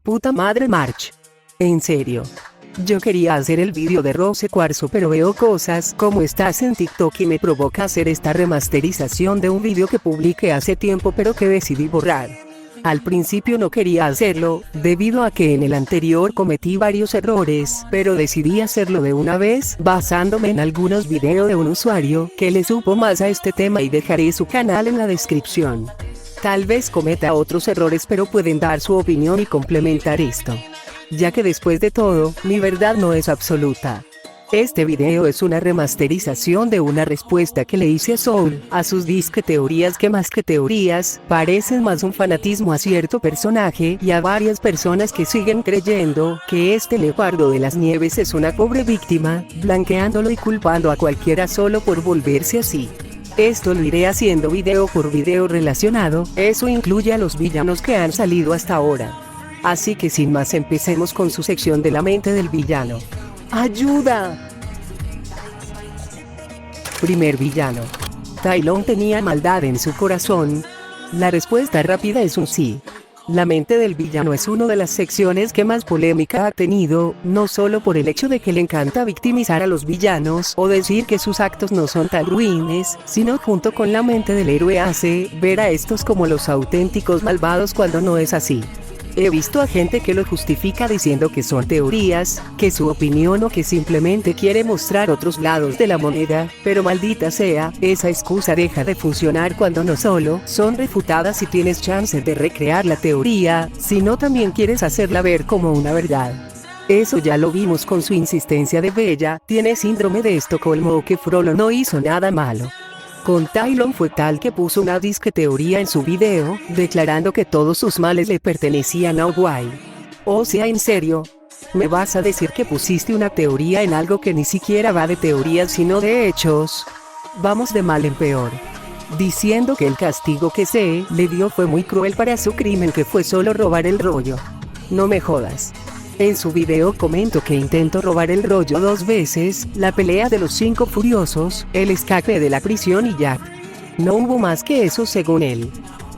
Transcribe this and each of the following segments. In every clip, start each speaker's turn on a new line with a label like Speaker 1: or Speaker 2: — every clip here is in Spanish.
Speaker 1: Puta madre March. En serio. Yo quería hacer el vídeo de Rose Cuarzo, pero veo cosas como estás en TikTok y me provoca hacer esta remasterización de un vídeo que publiqué hace tiempo pero que decidí borrar. Al principio no quería hacerlo, debido a que en el anterior cometí varios errores, pero decidí hacerlo de una vez, basándome en algunos videos de un usuario que le supo más a este tema, y dejaré su canal en la descripción. Tal vez cometa otros errores, pero pueden dar su opinión y complementar esto, ya que después de todo, mi verdad no es absoluta. Este video es una remasterización de una respuesta que le hice a Soul, a sus disque teorías que más que teorías, parecen más un fanatismo a cierto personaje y a varias personas que siguen creyendo que este leopardo de las nieves es una pobre víctima, blanqueándolo y culpando a cualquiera solo por volverse así. Esto lo iré haciendo video por video relacionado, eso incluye a los villanos que han salido hasta ahora. Así que sin más, empecemos con su sección de la mente del villano. ¡Ayuda! Primer villano. Tai Lung tenía maldad en su corazón. La respuesta rápida es un sí. La mente del villano es una de las secciones que más polémica ha tenido, no solo por el hecho de que le encanta victimizar a los villanos o decir que sus actos no son tan ruines, sino junto con la mente del héroe hace ver a estos como los auténticos malvados cuando no es así. He visto a gente que lo justifica diciendo que son teorías, que su opinión o que simplemente quiere mostrar otros lados de la moneda, pero maldita sea, esa excusa deja de funcionar cuando no solo son refutadas y tienes chance de recrear la teoría, sino también quieres hacerla ver como una verdad. Eso ya lo vimos con su insistencia de Bella, tiene síndrome de Estocolmo o que Frollo no hizo nada malo. Con Tai Lung fue tal que puso una disque teoría en su video, declarando que todos sus males le pertenecían a Oguai. O sea, en serio, ¿me vas a decir que pusiste una teoría en algo que ni siquiera va de teorías sino de hechos? Vamos de mal en peor. Diciendo que el castigo que se le dio fue muy cruel para su crimen, que fue solo robar el rollo. No me jodas. En su video comento que intentó robar el rollo 2 veces, la pelea de los 5 furiosos, el escape de la prisión y ya. No hubo más que eso según él.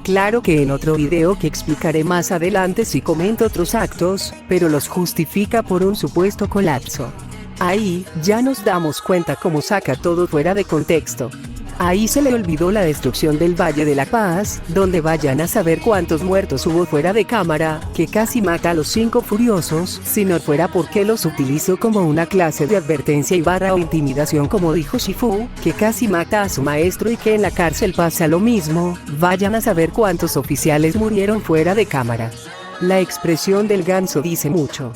Speaker 1: Claro que en otro video que explicaré más adelante sí comento otros actos, pero los justifica por un supuesto colapso. Ahí, ya nos damos cuenta cómo saca todo fuera de contexto. Ahí se le olvidó la destrucción del Valle de la Paz, donde vayan a saber cuántos muertos hubo fuera de cámara, que casi mata a los 5 furiosos, si no fuera porque los utilizó como una clase de advertencia y barra o intimidación, como dijo Shifu, que casi mata a su maestro y que en la cárcel pasa lo mismo, vayan a saber cuántos oficiales murieron fuera de cámara. La expresión del ganso dice mucho.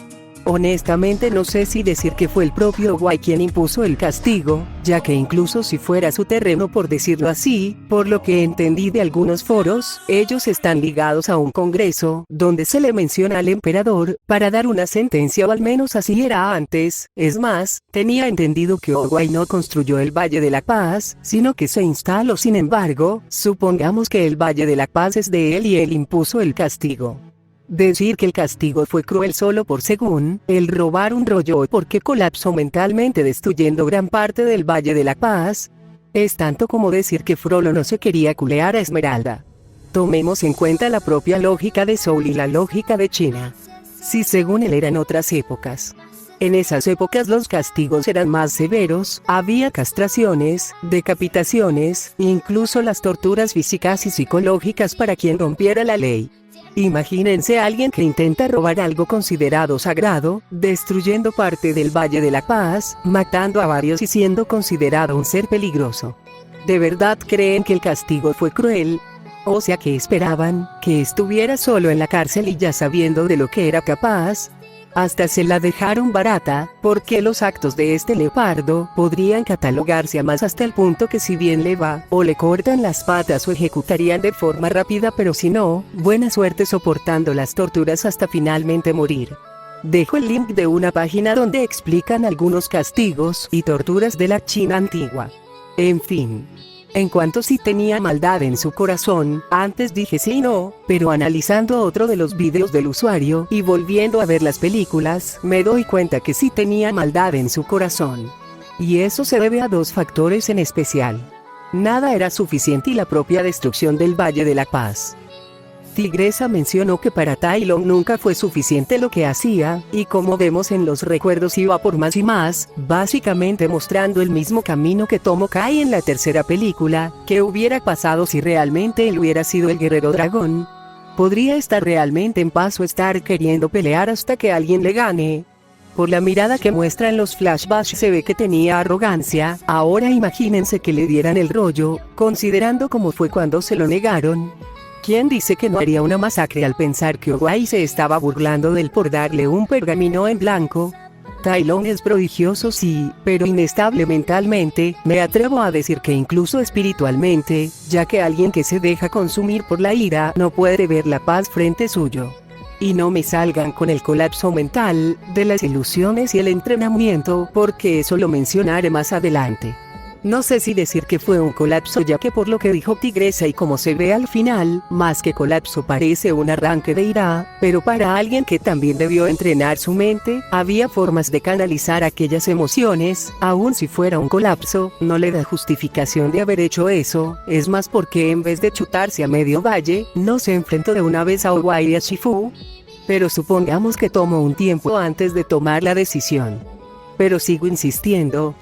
Speaker 1: Honestamente no sé si decir que fue el propio Oguai quien impuso el castigo, ya que incluso si fuera su terreno, por decirlo así, por lo que entendí de algunos foros, ellos están ligados a un congreso, donde se le menciona al emperador, para dar una sentencia, o al menos así era antes. Es más, tenía entendido que Oguai no construyó el Valle de la Paz, sino que se instaló. Sin embargo, supongamos que el Valle de la Paz es de él y él impuso el castigo. Decir que el castigo fue cruel solo por, según el robar un rollo o porque colapsó mentalmente destruyendo gran parte del Valle de la Paz, es tanto como decir que Frollo no se quería culear a Esmeralda. Tomemos en cuenta la propia lógica de Soul y la lógica de China. Si según él eran otras épocas. En esas épocas los castigos eran más severos, había castraciones, decapitaciones, incluso las torturas físicas y psicológicas para quien rompiera la ley. Imagínense a alguien que intenta robar algo considerado sagrado, destruyendo parte del Valle de la Paz, matando a varios y siendo considerado un ser peligroso. ¿De verdad creen que el castigo fue cruel? O sea, que esperaban que estuviera solo en la cárcel y ya sabiendo de lo que era capaz. Hasta se la dejaron barata, porque los actos de este leopardo podrían catalogarse a más, hasta el punto que si bien le va, o le cortan las patas o ejecutarían de forma rápida, pero si no, buena suerte soportando las torturas hasta finalmente morir. Dejo el link de una página donde explican algunos castigos y torturas de la China antigua. En fin. En cuanto si tenía maldad en su corazón, antes dije sí y no, pero analizando otro de los videos del usuario y volviendo a ver las películas, me doy cuenta que sí tenía maldad en su corazón. Y eso se debe a 2 factores en especial. Nada era suficiente y la propia destrucción del Valle de la Paz. Tigresa mencionó que para Tai Lung nunca fue suficiente lo que hacía, y como vemos en los recuerdos iba por más y más, básicamente mostrando el mismo camino que tomó Kai en la tercera película. ¿Qué hubiera pasado si realmente él hubiera sido el guerrero dragón? ¿Podría estar realmente en paz o estar queriendo pelear hasta que alguien le gane? Por la mirada que muestra en los flashbacks se ve que tenía arrogancia. Ahora imagínense que le dieran el rollo, considerando cómo fue cuando se lo negaron. ¿Quién dice que no haría una masacre al pensar que Owai se estaba burlando de él por darle un pergamino en blanco? Tai Lung es prodigioso sí, pero inestable mentalmente, me atrevo a decir que incluso espiritualmente, ya que alguien que se deja consumir por la ira no puede ver la paz frente suyo. Y no me salgan con el colapso mental, de las ilusiones y el entrenamiento, porque eso lo mencionaré más adelante. No sé si decir que fue un colapso, ya que por lo que dijo Tigresa y como se ve al final, más que colapso parece un arranque de ira, pero para alguien que también debió entrenar su mente, había formas de canalizar aquellas emociones. Aun si fuera un colapso, no le da justificación de haber hecho eso, es más porque en vez de chutarse a medio valle, no se enfrentó de una vez a Owai y a Shifu. Pero supongamos que tomó un tiempo antes de tomar la decisión. Pero sigo insistiendo.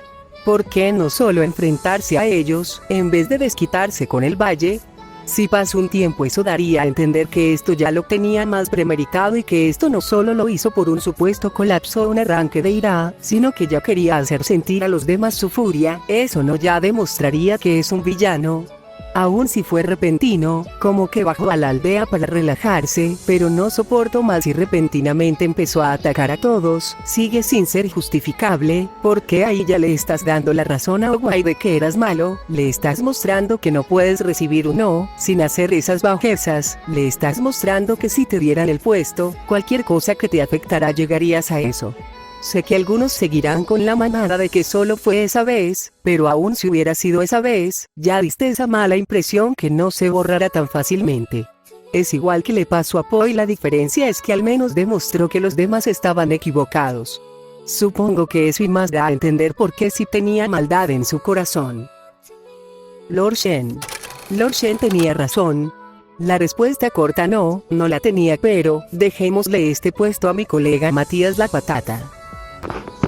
Speaker 1: ¿Por qué no solo enfrentarse a ellos, en vez de desquitarse con el valle? Si pasó un tiempo eso daría a entender que esto ya lo tenía más premeditado y que esto no solo lo hizo por un supuesto colapso o un arranque de ira, sino que ya quería hacer sentir a los demás su furia. Eso no ya demostraría que es un villano. Aun si fue repentino, como que bajó a la aldea para relajarse, pero no soportó más y repentinamente empezó a atacar a todos, sigue sin ser justificable, porque ahí ya le estás dando la razón a Owai de que eras malo, le estás mostrando que no puedes recibir un no, sin hacer esas bajezas, le estás mostrando que si te dieran el puesto, cualquier cosa que te afectará llegarías a eso. Sé que algunos seguirán con la manada de que solo fue esa vez, pero aún si hubiera sido esa vez, ya diste esa mala impresión que no se borrará tan fácilmente. Es igual que le pasó a Po y la diferencia es que al menos demostró que los demás estaban equivocados. Supongo que eso y más da a entender por qué sí tenía maldad en su corazón. Lord Shen. Lord Shen tenía razón. La respuesta corta no la tenía, pero dejémosle este puesto a mi colega Matías la Patata.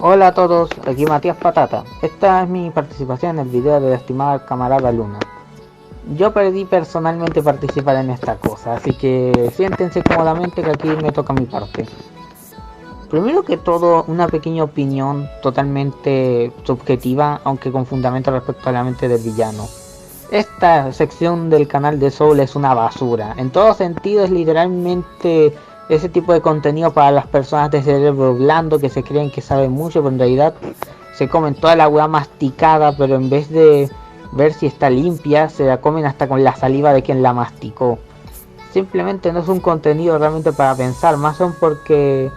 Speaker 2: Hola a todos, aquí Matías Patata. Esta es mi participación en el video de la estimada camarada Luna. Yo perdí personalmente participar en esta cosa, así que siéntense cómodamente que aquí me toca mi parte. Primero que todo, una pequeña opinión totalmente subjetiva, aunque con fundamento respecto a la mente del villano. Esta sección del canal de Soul es una basura. En todo sentido es literalmente ese tipo de contenido para las personas de cerebro blando que se creen que saben mucho, pero en realidad se comen toda la hueá masticada, pero en vez de ver si está limpia, se la comen hasta con la saliva de quien la masticó. Simplemente no es un contenido realmente para pensar, más aún porque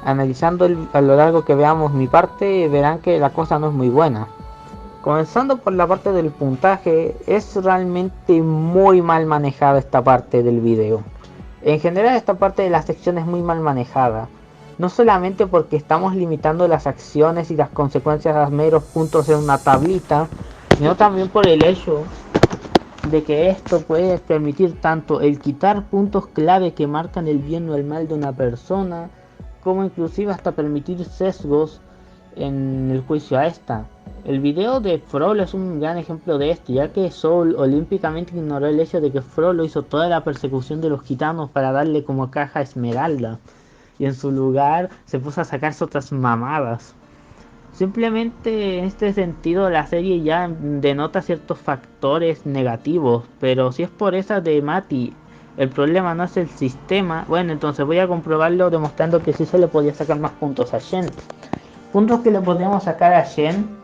Speaker 2: analizando a lo largo que veamos mi parte, verán que la cosa no es muy buena. Comenzando por la parte del puntaje, es realmente muy mal manejada esta parte del video. En general esta parte de la sección es muy mal manejada, no solamente porque estamos limitando las acciones y las consecuencias a meros puntos en una tablita, sino también por el hecho de que esto puede permitir tanto el quitar puntos clave que marcan el bien o el mal de una persona, como inclusive hasta permitir sesgos en el juicio a esta. El video de Frollo es un gran ejemplo de esto, ya que Soul olímpicamente ignoró el hecho de que Frollo hizo toda la persecución de los gitanos para darle como caja Esmeralda, y en su lugar se puso a sacarse otras mamadas. Simplemente en este sentido la serie ya denota ciertos factores negativos, pero si es por esa de Mati, el problema no es el sistema, bueno, entonces voy a comprobarlo demostrando que sí se le podía sacar más puntos a Shen. Puntos que le podríamos sacar a Shen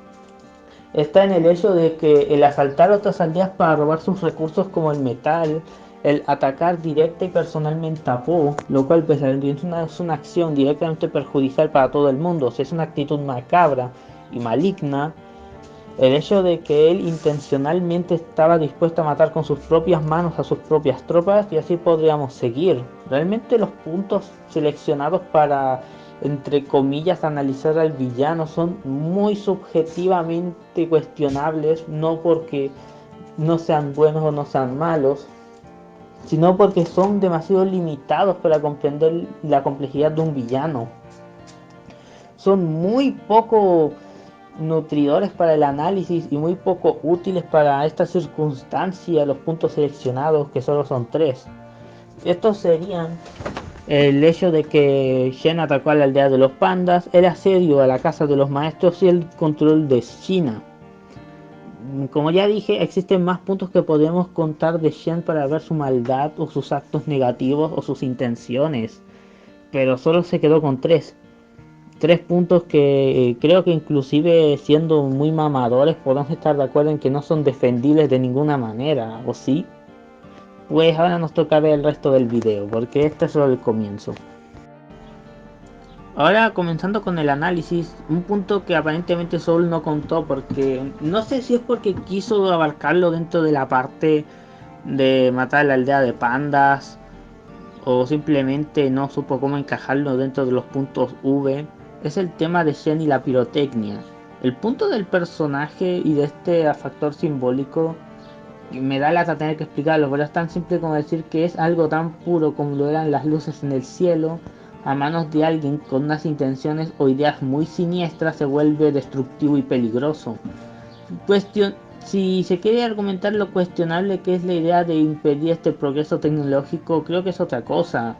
Speaker 2: está en el hecho de que el asaltar otras aldeas para robar sus recursos como el metal, el atacar directa y personalmente a Po, lo cual pues es una acción directamente perjudicial para todo el mundo, o sea, es una actitud macabra y maligna. El hecho de que él intencionalmente estaba dispuesto a matar con sus propias manos a sus propias tropas, y así podríamos seguir. Realmente los puntos seleccionados para, entre comillas, analizar al villano son muy subjetivamente cuestionables, no porque no sean buenos o no sean malos, sino porque son demasiado limitados para comprender la complejidad de un villano. Son muy poco nutridores para el análisis y muy poco útiles para esta circunstancia los puntos seleccionados, que solo son 3. Estos serían el hecho de que Shen atacó a la aldea de los pandas, el asedio a la casa de los maestros y el control de China. Como ya dije, existen más puntos que podemos contar de Shen para ver su maldad o sus actos negativos o sus intenciones, pero solo se quedó con 3. 3 puntos que creo que inclusive siendo muy mamadores podemos estar de acuerdo en que no son defendibles de ninguna manera, ¿o sí? Pues ahora nos toca ver el resto del video, porque este es solo el comienzo. Ahora comenzando con el análisis, un punto que aparentemente Soul no contó, porque no sé si es porque quiso abarcarlo dentro de la parte de matar la aldea de pandas, o simplemente no supo cómo encajarlo dentro de los puntos V, es el tema de Shen y la pirotecnia. El punto del personaje y de este factor simbólico me da lata tener que explicarlo, pero es tan simple como decir que es algo tan puro como lo eran las luces en el cielo. A manos de alguien con unas intenciones o ideas muy siniestras se vuelve destructivo y peligroso. Si se quiere argumentar lo cuestionable que es la idea de impedir este progreso tecnológico, creo que es otra cosa.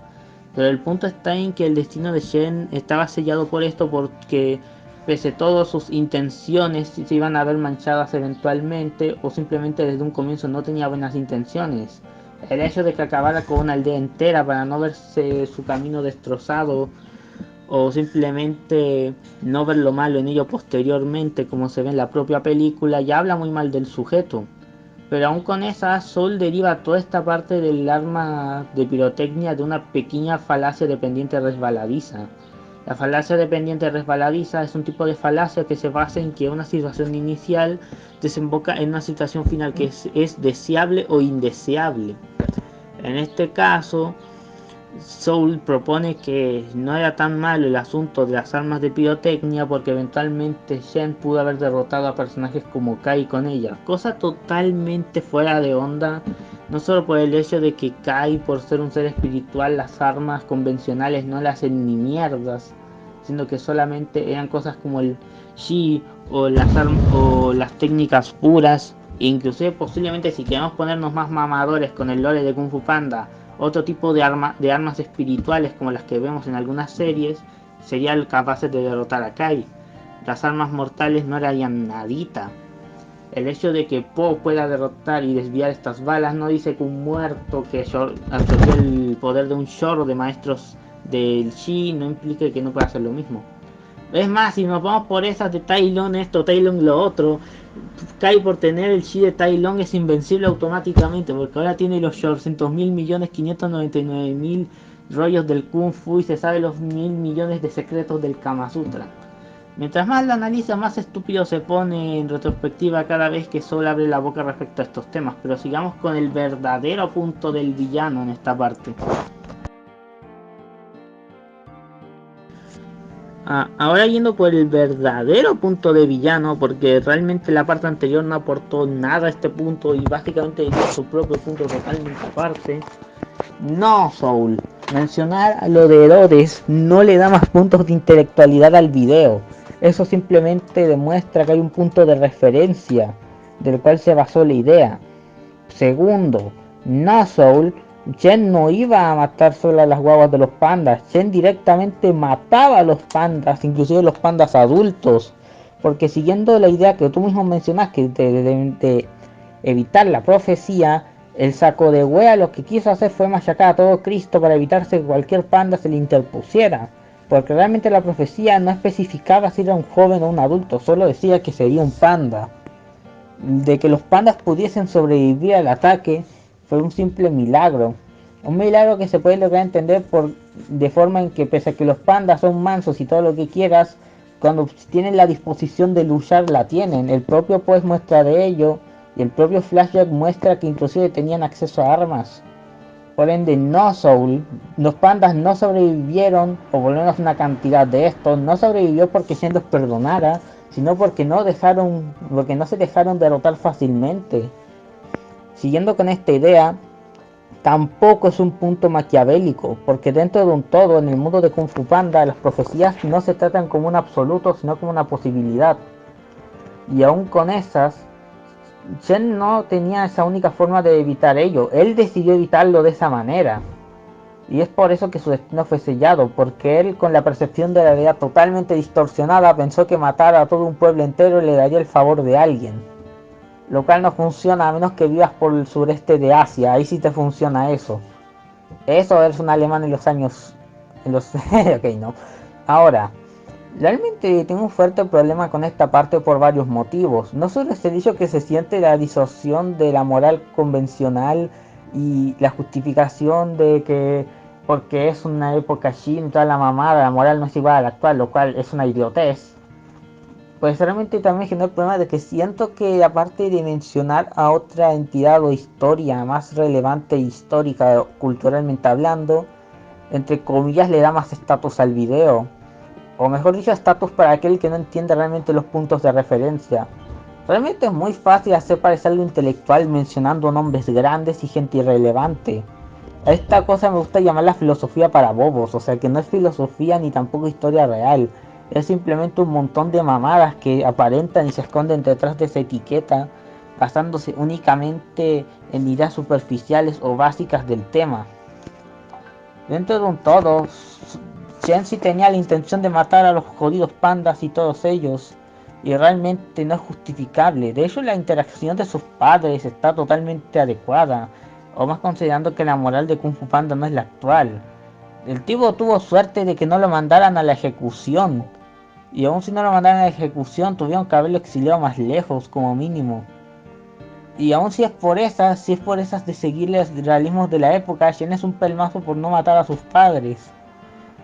Speaker 2: Pero el punto está en que el destino de Shen estaba sellado por esto, porque pese a todas sus intenciones se iban a ver manchadas eventualmente, o simplemente desde un comienzo no tenía buenas intenciones. El hecho de que acabara con una aldea entera para no verse su camino destrozado, o simplemente no ver lo malo en ello posteriormente, como se ve en la propia película, ya habla muy mal del sujeto. Pero aún con esa, Soul deriva toda esta parte del arma de pirotecnia de una pequeña falacia dependiente resbaladiza. La falacia dependiente resbaladiza es un tipo de falacia que se basa en que una situación inicial desemboca en una situación final que es deseable o indeseable. En este caso, Soul propone que no era tan malo el asunto de las armas de pirotecnia, porque eventualmente Shen pudo haber derrotado a personajes como Kai con ellas, cosa totalmente fuera de onda, no solo por el hecho de que Kai, por ser un ser espiritual, las armas convencionales no le hacen ni mierdas, sino que solamente eran cosas como el Shi o las técnicas puras. E inclusive posiblemente, si queremos ponernos más mamadores con el lore de Kung Fu Panda, otro tipo de armas espirituales como las que vemos en algunas series serían capaces de derrotar a Kai. Las armas mortales no harían nadita. El hecho de que Po pueda derrotar y desviar estas balas no dice que un muerto que absorbió el poder de un short de maestros del Shi no implique que no pueda hacer lo mismo. Es más, si nos vamos por esas de Tai Lung esto, Tai Lung lo otro, Kai por tener el Chi de Tai Lung es invencible automáticamente, porque ahora tiene los 800.000.599.000 rollos del Kung Fu y se sabe los 1.000 millones de secretos del Kama Sutra. Mientras más lo analiza, más estúpido se pone en retrospectiva cada vez que Soul abre la boca respecto a estos temas, pero sigamos con el verdadero punto del villano en esta parte. Ahora yendo por el verdadero punto de villano, porque realmente la parte anterior no aportó nada a este punto y básicamente dio su propio punto totalmente aparte. No, Soul, mencionar a lo de Herodes no le da más puntos de intelectualidad al video. Eso simplemente demuestra que hay un punto de referencia del cual se basó la idea. Segundo, no, Soul, Shen no iba a matar solo a las guaguas de los pandas. Shen directamente mataba a los pandas, inclusive los pandas adultos. Porque siguiendo la idea que tú mismo mencionaste de evitar la profecía, el saco de wea lo que quiso hacer fue machacar a todo Cristo para evitarse que cualquier panda se le interpusiera. Porque realmente la profecía no especificaba si era un joven o un adulto, solo decía que sería un panda. De que los pandas pudiesen sobrevivir al ataque fue un simple milagro. Un milagro que se puede lograr entender de forma en que, pese a que los pandas son mansos y todo lo que quieras, cuando tienen la disposición de luchar la tienen. El propio pues muestra de ello, y el propio flashback muestra que inclusive tenían acceso a armas. Por ende, no, Soul, los pandas no sobrevivieron, o por lo menos una cantidad de estos, no sobrevivió porque Shen los perdonara, sino porque no se dejaron derrotar fácilmente. Siguiendo con esta idea, tampoco es un punto maquiavélico, porque dentro de un todo, en el mundo de Kung Fu Panda, las profecías no se tratan como un absoluto, sino como una posibilidad. Y aún con esas, Shen no tenía esa única forma de evitar ello. Él decidió evitarlo de esa manera. Y es por eso que su destino fue sellado, porque él, con la percepción de la realidad totalmente distorsionada, pensó que matar a todo un pueblo entero le daría el favor de alguien. Lo cual no funciona a menos que vivas por el sureste de Asia, ahí sí te funciona eso. Eso es un alemán en los años... ok, no. Ahora, realmente tengo un fuerte problema con esta parte por varios motivos. No solo es el hecho que se siente la distorsión de la moral convencional y la justificación de que porque es una época Shin y toda la mamada, la moral no es igual a la actual, lo cual es una idiotez. Pues realmente también genera el problema de que siento que aparte de mencionar a otra entidad o historia más relevante histórica o culturalmente hablando, entre comillas le da más estatus al video. O mejor dicho, estatus para aquel que no entiende realmente los puntos de referencia. Realmente es muy fácil hacer parecer algo intelectual mencionando nombres grandes y gente irrelevante. A esta cosa me gusta llamarla filosofía para bobos, o sea que no es filosofía ni tampoco historia real. Es simplemente un montón de mamadas que aparentan y se esconden detrás de esa etiqueta, basándose únicamente en ideas superficiales o básicas del tema. Dentro de un todo, Shen sí tenía la intención de matar a los jodidos pandas y todos ellos, y realmente no es justificable. De hecho, la interacción de sus padres está totalmente adecuada, o más considerando que la moral de Kung Fu Panda no es la actual. El tipo tuvo suerte de que no lo mandaran a la ejecución, y aun si no lo mandaran a la ejecución, tuvieron que haberlo exiliado más lejos, como mínimo. Y aun si es por esas de seguir los realismos de la época, Shen es un pelmazo por no matar a sus padres.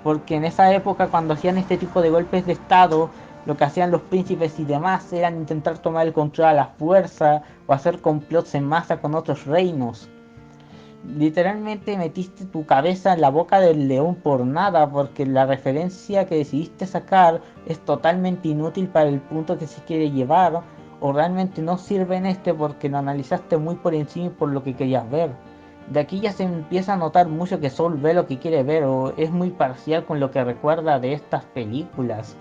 Speaker 2: Porque en esa época, cuando hacían este tipo de golpes de estado, lo que hacían los príncipes y demás eran intentar tomar el control a la fuerza o hacer complots en masa con otros reinos. Literalmente metiste tu cabeza en la boca del león por nada, porque la referencia que decidiste sacar es totalmente inútil para el punto que se quiere llevar, o realmente no sirve en este porque lo analizaste muy por encima y por lo que querías ver. De aquí ya se empieza a notar mucho que Soul ve lo que quiere ver o es muy parcial con lo que recuerda de estas películas.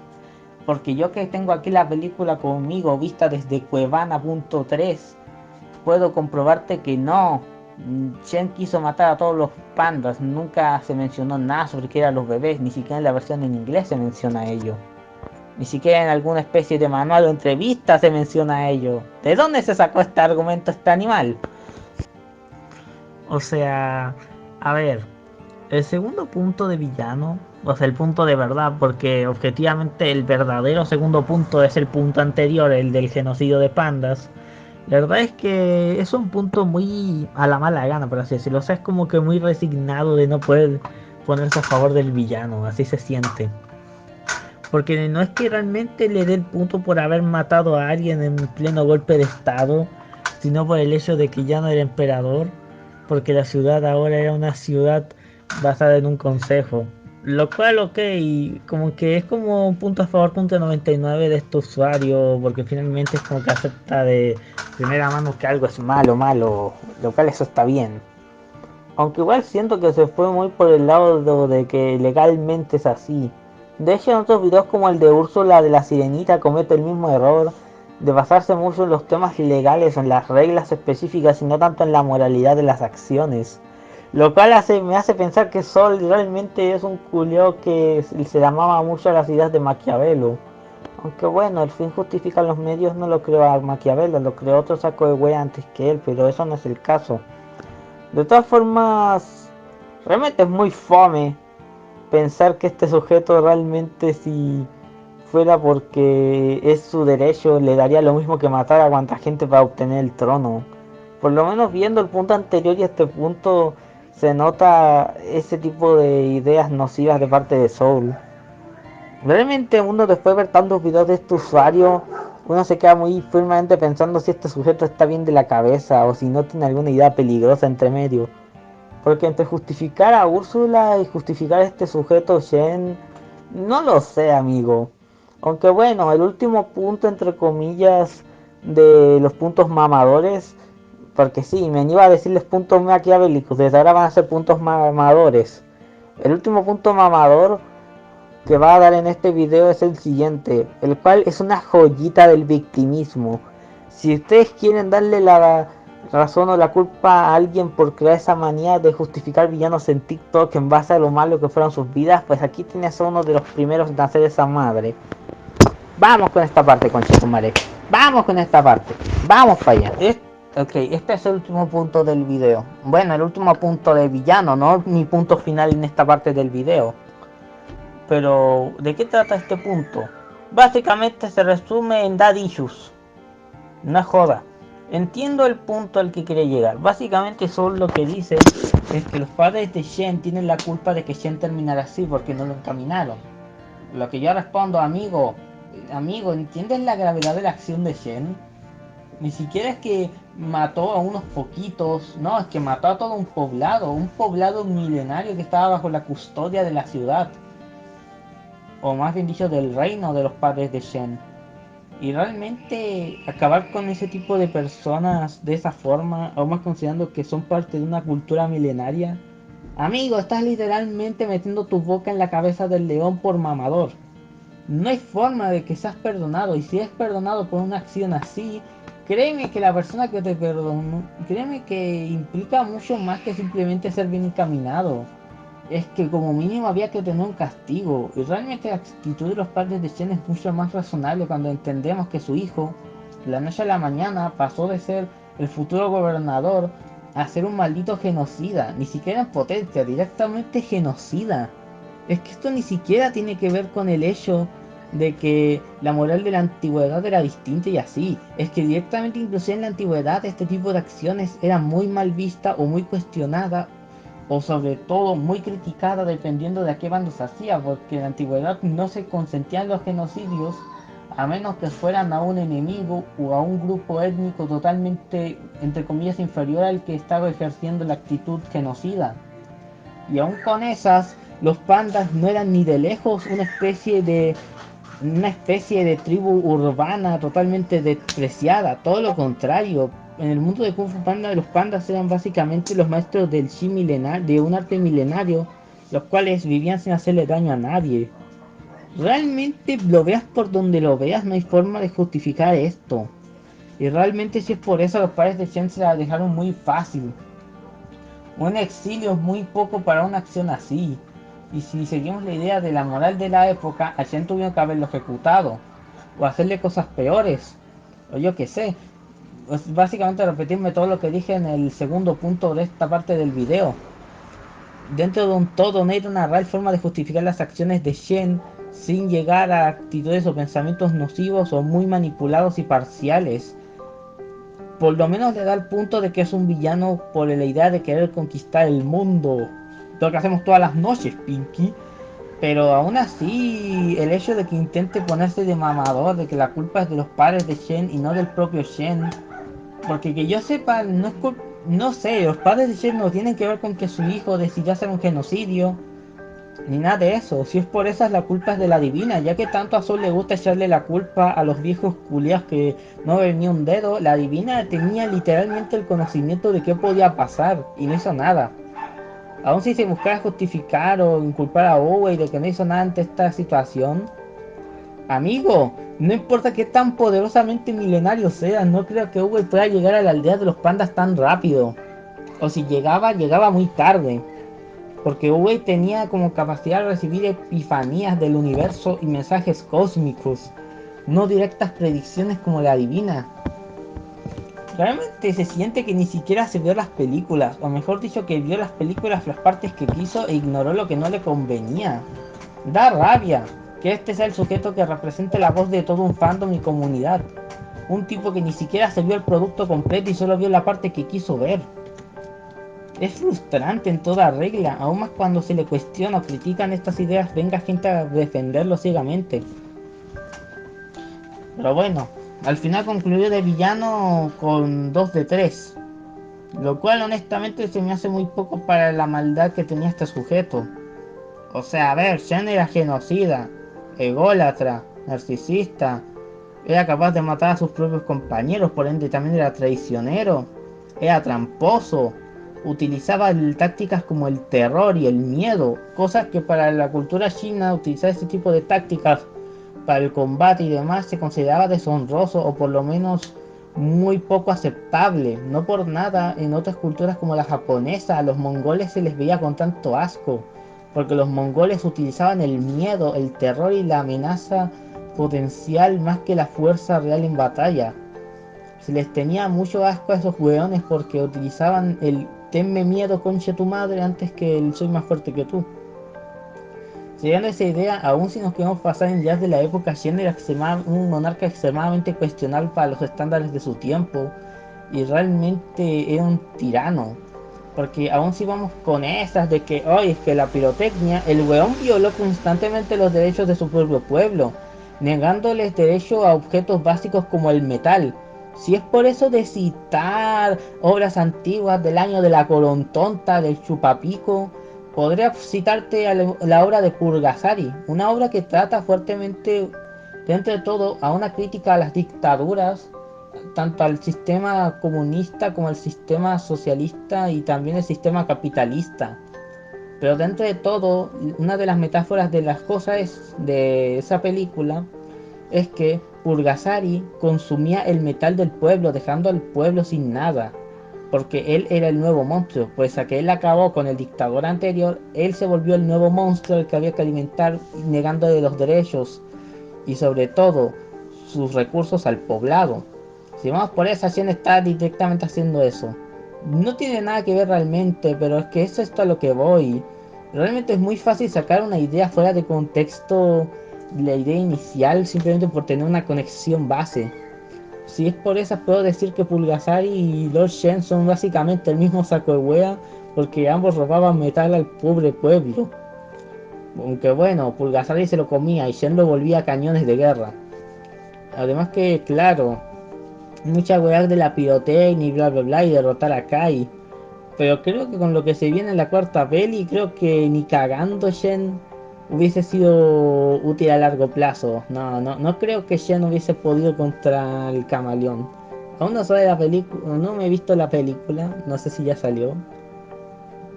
Speaker 2: Porque yo que tengo aquí la película conmigo vista desde Cuevana.3, puedo comprobarte que no. Shen quiso matar a todos los pandas, nunca se mencionó nada sobre qué eran los bebés, ni siquiera en la versión en inglés se menciona ello. Ni siquiera en alguna especie de manual o entrevista se menciona ello. ¿De dónde se sacó este argumento este animal? O sea, a ver, el segundo punto de villano, o sea, el punto de verdad, porque objetivamente el verdadero segundo punto es el punto anterior, el del genocidio de pandas. La verdad es que es un punto muy a la mala gana, por así decirlo. O sea, es como que muy resignado de no poder ponerse a favor del villano, así se siente. Porque no es que realmente le dé el punto por haber matado a alguien en pleno golpe de estado, sino por el hecho de que ya no era emperador, porque la ciudad ahora era una ciudad basada en un consejo. Lo cual, ok, como que es como un punto a favor, punto 99 de este usuario, porque finalmente es como que acepta de primera mano que algo es malo, lo cual eso está bien. Aunque igual siento que se fue muy por el lado de que legalmente es así. De hecho, en otros videos como el de Úrsula de la Sirenita comete el mismo error de basarse mucho en los temas legales o en las reglas específicas y no tanto en la moralidad de las acciones. Lo cual me hace pensar que Sol realmente es un culiao que se llamaba mucho a las ideas de Maquiavelo. Aunque bueno, el fin justifica los medios, no lo creo a Maquiavelo, lo creó otro saco de wea antes que él, pero eso no es el caso. De todas formas, realmente es muy fome pensar que este sujeto realmente si fuera porque es su derecho le daría lo mismo que matar a cuanta gente para obtener el trono. Por lo menos viendo el punto anterior y este punto se nota ese tipo de ideas nocivas de parte de Soul. Realmente uno después de ver tantos videos de este usuario, uno se queda muy firmemente pensando si este sujeto está bien de la cabeza o si no tiene alguna idea peligrosa entre medio. Porque entre justificar a Úrsula y justificar a este sujeto Shen, no lo sé, amigo. Aunque bueno, el último punto entre comillas de los puntos mamadores Porque sí, me iba a decirles puntos maquiavélicos, desde ahora van a ser puntos mamadores. El último punto mamador que va a dar en este video es el siguiente, el cual es una joyita del victimismo. Si ustedes quieren darle la razón o la culpa a alguien por crear esa manía de justificar villanos en TikTok en base a lo malo que fueron sus vidas, pues aquí tienes a uno de los primeros en hacer esa madre. Vamos con esta parte, conchetumare. Vamos con esta parte. Vamos para allá. Ok, este es el último punto del video. Bueno, el último punto de villano, no mi punto final en esta parte del video. Pero, ¿de qué trata este punto? Básicamente se resume en Dad Issues. No es joda. Entiendo el punto al que quiere llegar. Básicamente solo lo que dice es que los padres de Shen tienen la culpa de que Shen terminara así porque no lo encaminaron. Lo que yo respondo, amigo, ¿entiendes la gravedad de la acción de Shen? Ni siquiera es que mató a unos poquitos, no, es que mató a todo un poblado milenario que estaba bajo la custodia de la ciudad. O más bien dicho, del reino de los padres de Shen. Y realmente acabar con ese tipo de personas de esa forma, aún más considerando que son parte de una cultura milenaria. Amigo, estás literalmente metiendo tu boca en la cabeza del león por mamador. No hay forma de que seas perdonado, y si es perdonado por una acción así, créeme que la persona que te perdonó, créeme que implica mucho más que simplemente ser bien encaminado. Es que como mínimo había que tener un castigo, y realmente la actitud de los padres de Shen es mucho más razonable cuando entendemos que su hijo, de la noche a la mañana, pasó de ser el futuro gobernador a ser un maldito genocida, ni siquiera en potencia, directamente genocida. Es que esto ni siquiera tiene que ver con el hecho de que la moral de la antigüedad era distinta y así. Es que directamente inclusive en la antigüedad este tipo de acciones era muy mal vista o muy cuestionada o sobre todo muy criticada dependiendo de a qué bando se hacía, porque en la antigüedad no se consentían los genocidios a menos que fueran a un enemigo o a un grupo étnico totalmente, entre comillas, inferior al que estaba ejerciendo la actitud genocida. Y aún con esas, los pandas no eran ni de lejos una especie de tribu urbana totalmente despreciada, todo lo contrario. En el mundo de Kung Fu Panda, los pandas eran básicamente los maestros del Chi milenario, de un arte milenario, los cuales vivían sin hacerle daño a nadie. Realmente lo veas por donde lo veas, no hay forma de justificar esto. Y realmente si es por eso los padres de Shen se la dejaron muy fácil. Un exilio es muy poco para una acción así. Y si seguimos la idea de la moral de la época, a Shen tuvieron que haberlo ejecutado. O hacerle cosas peores. O yo qué sé. Pues básicamente repetirme todo lo que dije en el segundo punto de esta parte del video. Dentro de un todo no hay una real forma de justificar las acciones de Shen sin llegar a actitudes o pensamientos nocivos o muy manipulados y parciales. Por lo menos le da el punto de que es un villano por la idea de querer conquistar el mundo. Lo que hacemos todas las noches, Pinky. Pero aún así, el hecho de que intente ponerse de mamador, de que la culpa es de los padres de Shen y no del propio Shen. Porque que yo sepa, no sé, los padres de Shen no tienen que ver con que su hijo decidió hacer un genocidio. Ni nada de eso. Si es por esas, la culpa es de la divina. Ya que tanto a Sol le gusta echarle la culpa a los viejos culiados que no ven ni un dedo, la divina tenía literalmente el conocimiento de qué podía pasar y no hizo nada. Aún si se buscara justificar o inculpar a Owe de que no hizo nada ante esta situación, amigo, no importa qué tan poderosamente milenario sea, no creo que Owe pueda llegar a la aldea de los pandas tan rápido. O si llegaba, llegaba muy tarde. Porque Owe tenía como capacidad de recibir epifanías del universo y mensajes cósmicos, no directas predicciones como la divina. Realmente se siente que ni siquiera se vio las películas, o mejor dicho que vio las películas las partes que quiso e ignoró lo que no le convenía. Da rabia que este sea el sujeto que represente la voz de todo un fandom y comunidad. Un tipo que ni siquiera se vio el producto completo y solo vio la parte que quiso ver. Es frustrante en toda regla, aún más cuando se le cuestiona o critican estas ideas, venga gente a defenderlo ciegamente. Pero bueno, al final concluyó de villano con 2 de 3. Lo cual honestamente se me hace muy poco para la maldad que tenía este sujeto. O sea, a ver, Shen era genocida, ególatra, narcisista, era capaz de matar a sus propios compañeros, por ende también era traicionero. era tramposo, utilizaba tácticas como el terror y el miedo, cosas que para la cultura china utilizar este tipo de tácticas para el combate y demás se consideraba deshonroso o por lo menos muy poco aceptable. No por nada en otras culturas como la japonesa a los mongoles se les veía con tanto asco, porque los mongoles utilizaban el miedo, el terror y la amenaza potencial más que la fuerza real en batalla. Se les tenía mucho asco a esos weones porque utilizaban el tenme miedo concha tu madre antes que el soy más fuerte que tú. Siguiendo esa idea, aún si nos queremos pasar en días de la época, Shen era un monarca extremadamente cuestionable para los estándares de su tiempo y realmente era un tirano. Porque aún si vamos con esas de que hoy es que la pirotecnia, el weón violó constantemente los derechos de su propio pueblo, negándoles derecho a objetos básicos como el metal. Si es por eso de citar obras antiguas del año de la Corontonta, del Chupapico, podría citarte a la obra de Purgasari, una obra que trata fuertemente, dentro de todo, a una crítica a las dictaduras, tanto al sistema comunista como al sistema socialista y también el sistema capitalista. Pero dentro de todo, una de las metáforas de las cosas de esa película es que Purgasari consumía el metal del pueblo, dejando al pueblo sin nada. Porque él era el nuevo monstruo, pues a que él acabó con el dictador anterior, él se volvió el nuevo monstruo, el que había que alimentar, negándole los derechos y sobre todo sus recursos al poblado. Si vamos por esa, Shen está directamente haciendo eso. No tiene nada que ver realmente, pero es que eso es a lo que voy. Realmente es muy fácil sacar una idea fuera de contexto, la idea inicial, simplemente por tener una conexión base. Si es por eso, puedo decir que Pulgasari y Lord Shen son básicamente el mismo saco de wea, porque ambos robaban metal al pobre pueblo. Aunque bueno, Pulgasari se lo comía y Shen lo volvía cañones de guerra. Además que, claro, mucha weá de la pirotecnia y bla bla bla y derrotar a Kai. Pero creo que con lo que se viene en la cuarta peli, creo que ni cagando Shen hubiese sido útil a largo plazo. No creo que Shen hubiese podido contra el camaleón. Aún no sale la película, no me he visto la película, no sé si ya salió.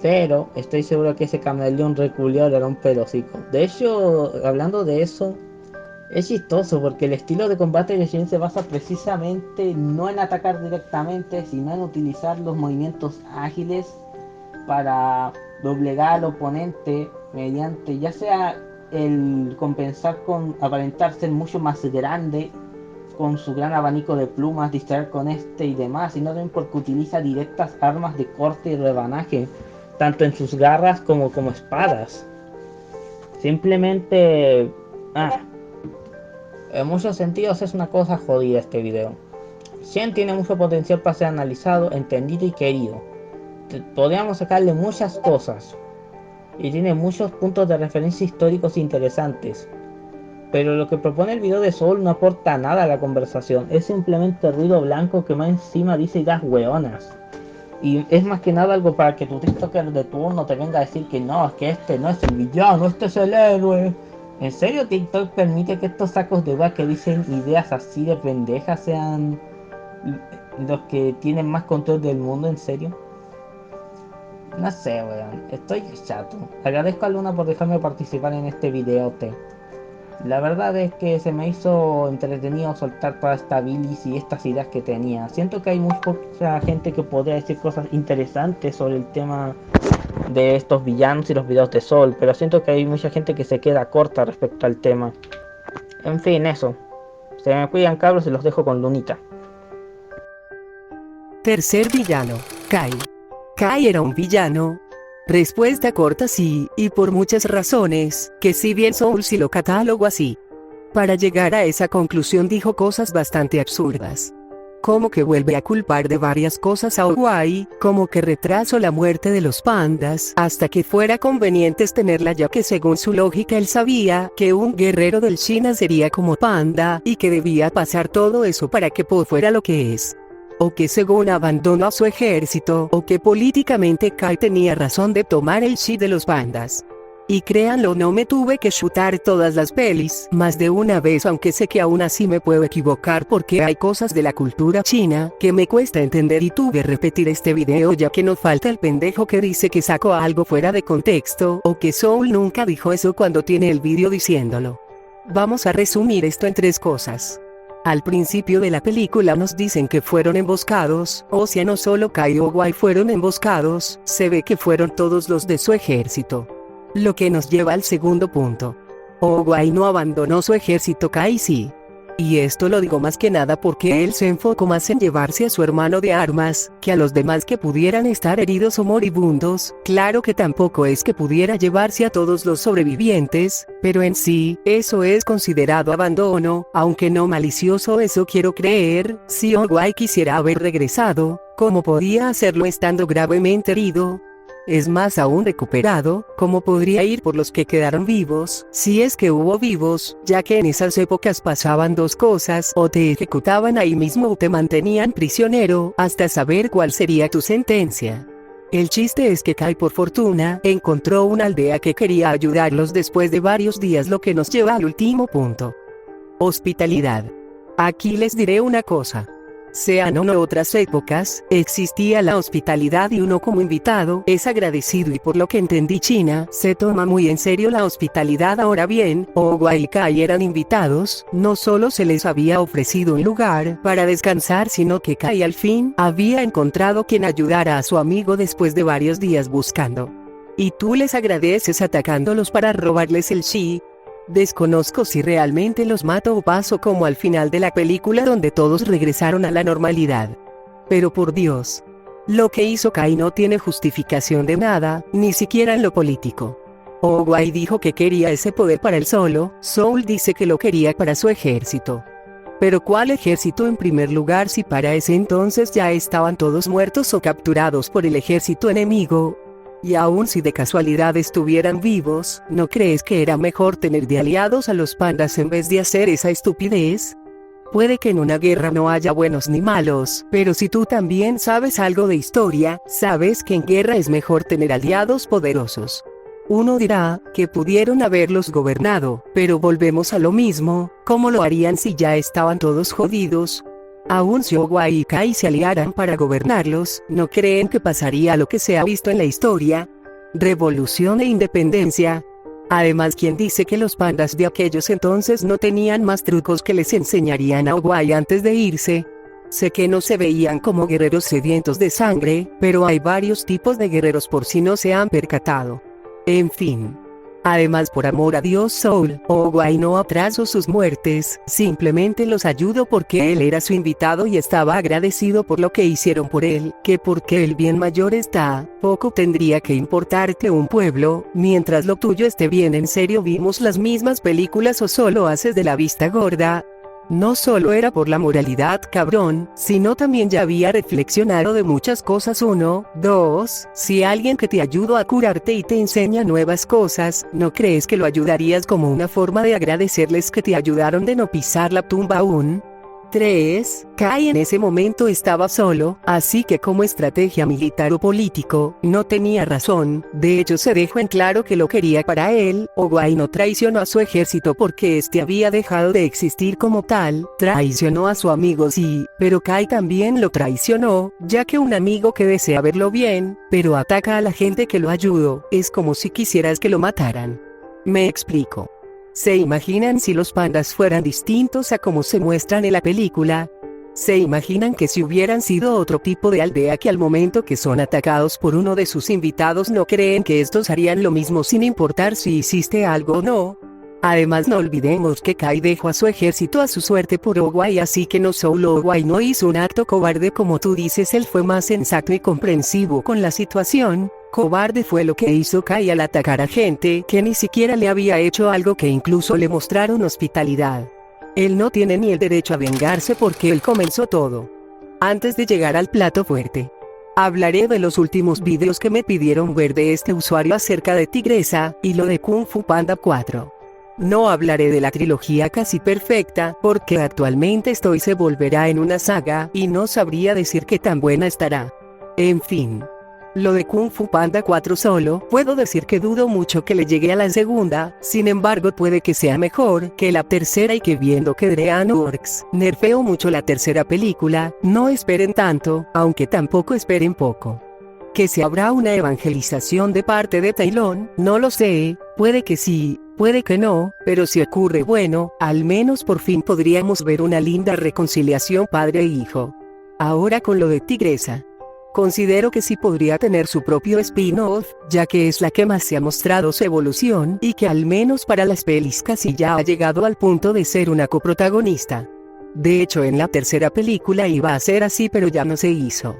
Speaker 2: Pero estoy seguro que ese camaleón reculió le rompe el hocico. De hecho, hablando de eso, es chistoso porque el estilo de combate de Shen se basa precisamente no en atacar directamente, sino en utilizar los movimientos ágiles para doblegar al oponente mediante ya sea el compensar con aparentar ser mucho más grande con su gran abanico de plumas, distraer con este y demás, sino también porque utiliza directas armas de corte y rebanaje, tanto en sus garras como espadas. Simplemente en muchos sentidos es una cosa jodida este video. Shen tiene mucho potencial para ser analizado, entendido y querido. Podríamos sacarle muchas cosas. Y tiene muchos puntos de referencia históricos interesantes. Pero lo que propone el video de Soul no aporta nada a la conversación. Es simplemente ruido blanco que más encima dice ideas hueonas. Y es más que nada algo para que tu TikToker de turno te venga a decir que no, es que este no es el villano, este es el héroe. ¿En serio TikTok permite que estos sacos de wea que dicen ideas así de pendejas sean los que tienen más control del mundo? ¿En serio? No sé, weón, estoy chato. Agradezco a Luna por dejarme participar en este videote. La verdad es que se me hizo entretenido soltar toda esta bilis y estas ideas que tenía. Siento que hay mucha gente que podría decir cosas interesantes sobre el tema de estos villanos y los videos de Sol, pero siento que hay mucha gente que se queda corta respecto al tema. En fin, eso. Se me cuidan, cabros, y los dejo con Lunita.
Speaker 1: Tercer villano, Kai. Kai era un villano. Respuesta corta sí, y por muchas razones, que si bien Soul sí lo catalogo así. Para llegar a esa conclusión dijo cosas bastante absurdas. Como que vuelve a culpar de varias cosas a Owai, como que retrasó la muerte de los pandas hasta que fuera conveniente tenerla, ya que según su lógica él sabía que un guerrero del China sería como panda y que debía pasar todo eso para que Po fuera lo que es. O que según abandonó a su ejército, o que políticamente Kai tenía razón de tomar el chi de los pandas. Y créanlo, no me tuve que chutar todas las pelis más de una vez, aunque sé que aún así me puedo equivocar porque hay cosas de la cultura china que me cuesta entender y tuve que repetir este video ya que no falta el pendejo que dice que sacó algo fuera de contexto o que Soul nunca dijo eso cuando tiene el vídeo diciéndolo. Vamos a resumir esto en 3 cosas. Al principio de la película nos dicen que fueron emboscados, o sea, no solo Kai y Owai fueron emboscados, se ve que fueron todos los de su ejército. Lo que nos lleva al segundo punto. Owai no abandonó su ejército, Kai sí. Y esto lo digo más que nada porque él se enfocó más en llevarse a su hermano de armas, que a los demás que pudieran estar heridos o moribundos. Claro que tampoco es que pudiera llevarse a todos los sobrevivientes, pero en sí, eso es considerado abandono, aunque no malicioso, eso quiero creer. Si Owai quisiera haber regresado, ¿cómo podía hacerlo estando gravemente herido? Es más, aún recuperado, ¿cómo podría ir por los que quedaron vivos, si es que hubo vivos, ya que en esas épocas pasaban 2 cosas, o te ejecutaban ahí mismo o te mantenían prisionero, hasta saber cuál sería tu sentencia? El chiste es que Kai por fortuna encontró una aldea que quería ayudarlos después de varios días, lo que nos lleva al último punto. Hospitalidad. Aquí les diré una cosa. Sean o no otras épocas, existía la hospitalidad y uno como invitado es agradecido y por lo que entendí China se toma muy en serio la hospitalidad. Ahora bien, Owai y Kai eran invitados, no solo se les había ofrecido un lugar para descansar sino que Kai al fin había encontrado quien ayudara a su amigo después de varios días buscando. Y tú les agradeces atacándolos para robarles el chi. Desconozco si realmente los mató o pasó como al final de la película donde todos regresaron a la normalidad. Pero por Dios, lo que hizo Kai no tiene justificación de nada, ni siquiera en lo político. Owai dijo que quería ese poder para él solo, Soul dice que lo quería para su ejército. Pero ¿cuál ejército en primer lugar si para ese entonces ya estaban todos muertos o capturados por el ejército enemigo? Y aun si de casualidad estuvieran vivos, ¿no crees que era mejor tener de aliados a los pandas en vez de hacer esa estupidez? Puede que en una guerra no haya buenos ni malos, pero si tú también sabes algo de historia, sabes que en guerra es mejor tener aliados poderosos. Uno dirá que pudieron haberlos gobernado, pero volvemos a lo mismo, ¿cómo lo harían si ya estaban todos jodidos? Aun si Owai y Kai se aliaran para gobernarlos, ¿no creen que pasaría lo que se ha visto en la historia? Revolución e independencia. Además, ¿quién dice que los pandas de aquellos entonces no tenían más trucos que les enseñarían a Owai antes de irse? Sé que no se veían como guerreros sedientos de sangre, pero hay varios tipos de guerreros por si no se han percatado. En fin. Además, por amor a Dios, Soul, Owai no atrasó sus muertes, simplemente los ayudó porque él era su invitado y estaba agradecido por lo que hicieron por él, que porque el bien mayor está, poco tendría que importarte un pueblo, mientras lo tuyo esté bien. ¿En serio vimos las mismas películas o solo haces de la vista gorda? No solo era por la moralidad, cabrón, sino también ya había reflexionado de muchas cosas. 1, 2, si alguien que te ayudó a curarte y te enseña nuevas cosas, ¿no crees que lo ayudarías como una forma de agradecerles que te ayudaron de no pisar la tumba aún? 3. Kai en ese momento estaba solo, así que como estrategia militar o político, no tenía razón, de hecho se dejó en claro que lo quería para él. Owai no traicionó a su ejército porque este había dejado de existir como tal, traicionó a su amigo sí, pero Kai también lo traicionó, ya que un amigo que desea verlo bien, pero ataca a la gente que lo ayudó, es como si quisieras que lo mataran. Me explico. ¿Se imaginan si los pandas fueran distintos a como se muestran en la película? ¿Se imaginan que si hubieran sido otro tipo de aldea que al momento que son atacados por uno de sus invitados no creen que estos harían lo mismo sin importar si hiciste algo o no? Además, no olvidemos que Kai dejó a su ejército a su suerte por Owai, así que no solo Owai no hizo un acto cobarde como tú dices, él fue más sensato y comprensivo con la situación. Cobarde fue lo que hizo Kai al atacar a gente que ni siquiera le había hecho algo, que incluso le mostraron hospitalidad. Él no tiene ni el derecho a vengarse porque él comenzó todo. Antes de llegar al plato fuerte, hablaré de los últimos videos que me pidieron ver de este usuario acerca de Tigresa y lo de Kung Fu Panda 4. No hablaré de la trilogía casi perfecta porque actualmente se volverá en una saga y no sabría decir qué tan buena estará. En fin. Lo de Kung Fu Panda 4 solo, puedo decir que dudo mucho que le llegue a la segunda, sin embargo puede que sea mejor que la tercera y que viendo que DreamWorks nerfeó mucho la tercera película, no esperen tanto, aunque tampoco esperen poco. Que si habrá una evangelización de parte de Tai Lung, no lo sé, puede que sí, puede que no, pero si ocurre bueno, al menos por fin podríamos ver una linda reconciliación padre e hijo. Ahora con lo de Tigresa. Considero que sí podría tener su propio spin-off, ya que es la que más se ha mostrado su evolución y que al menos para las pelis casi ya ha llegado al punto de ser una coprotagonista. De hecho en la tercera película iba a ser así pero ya no se hizo.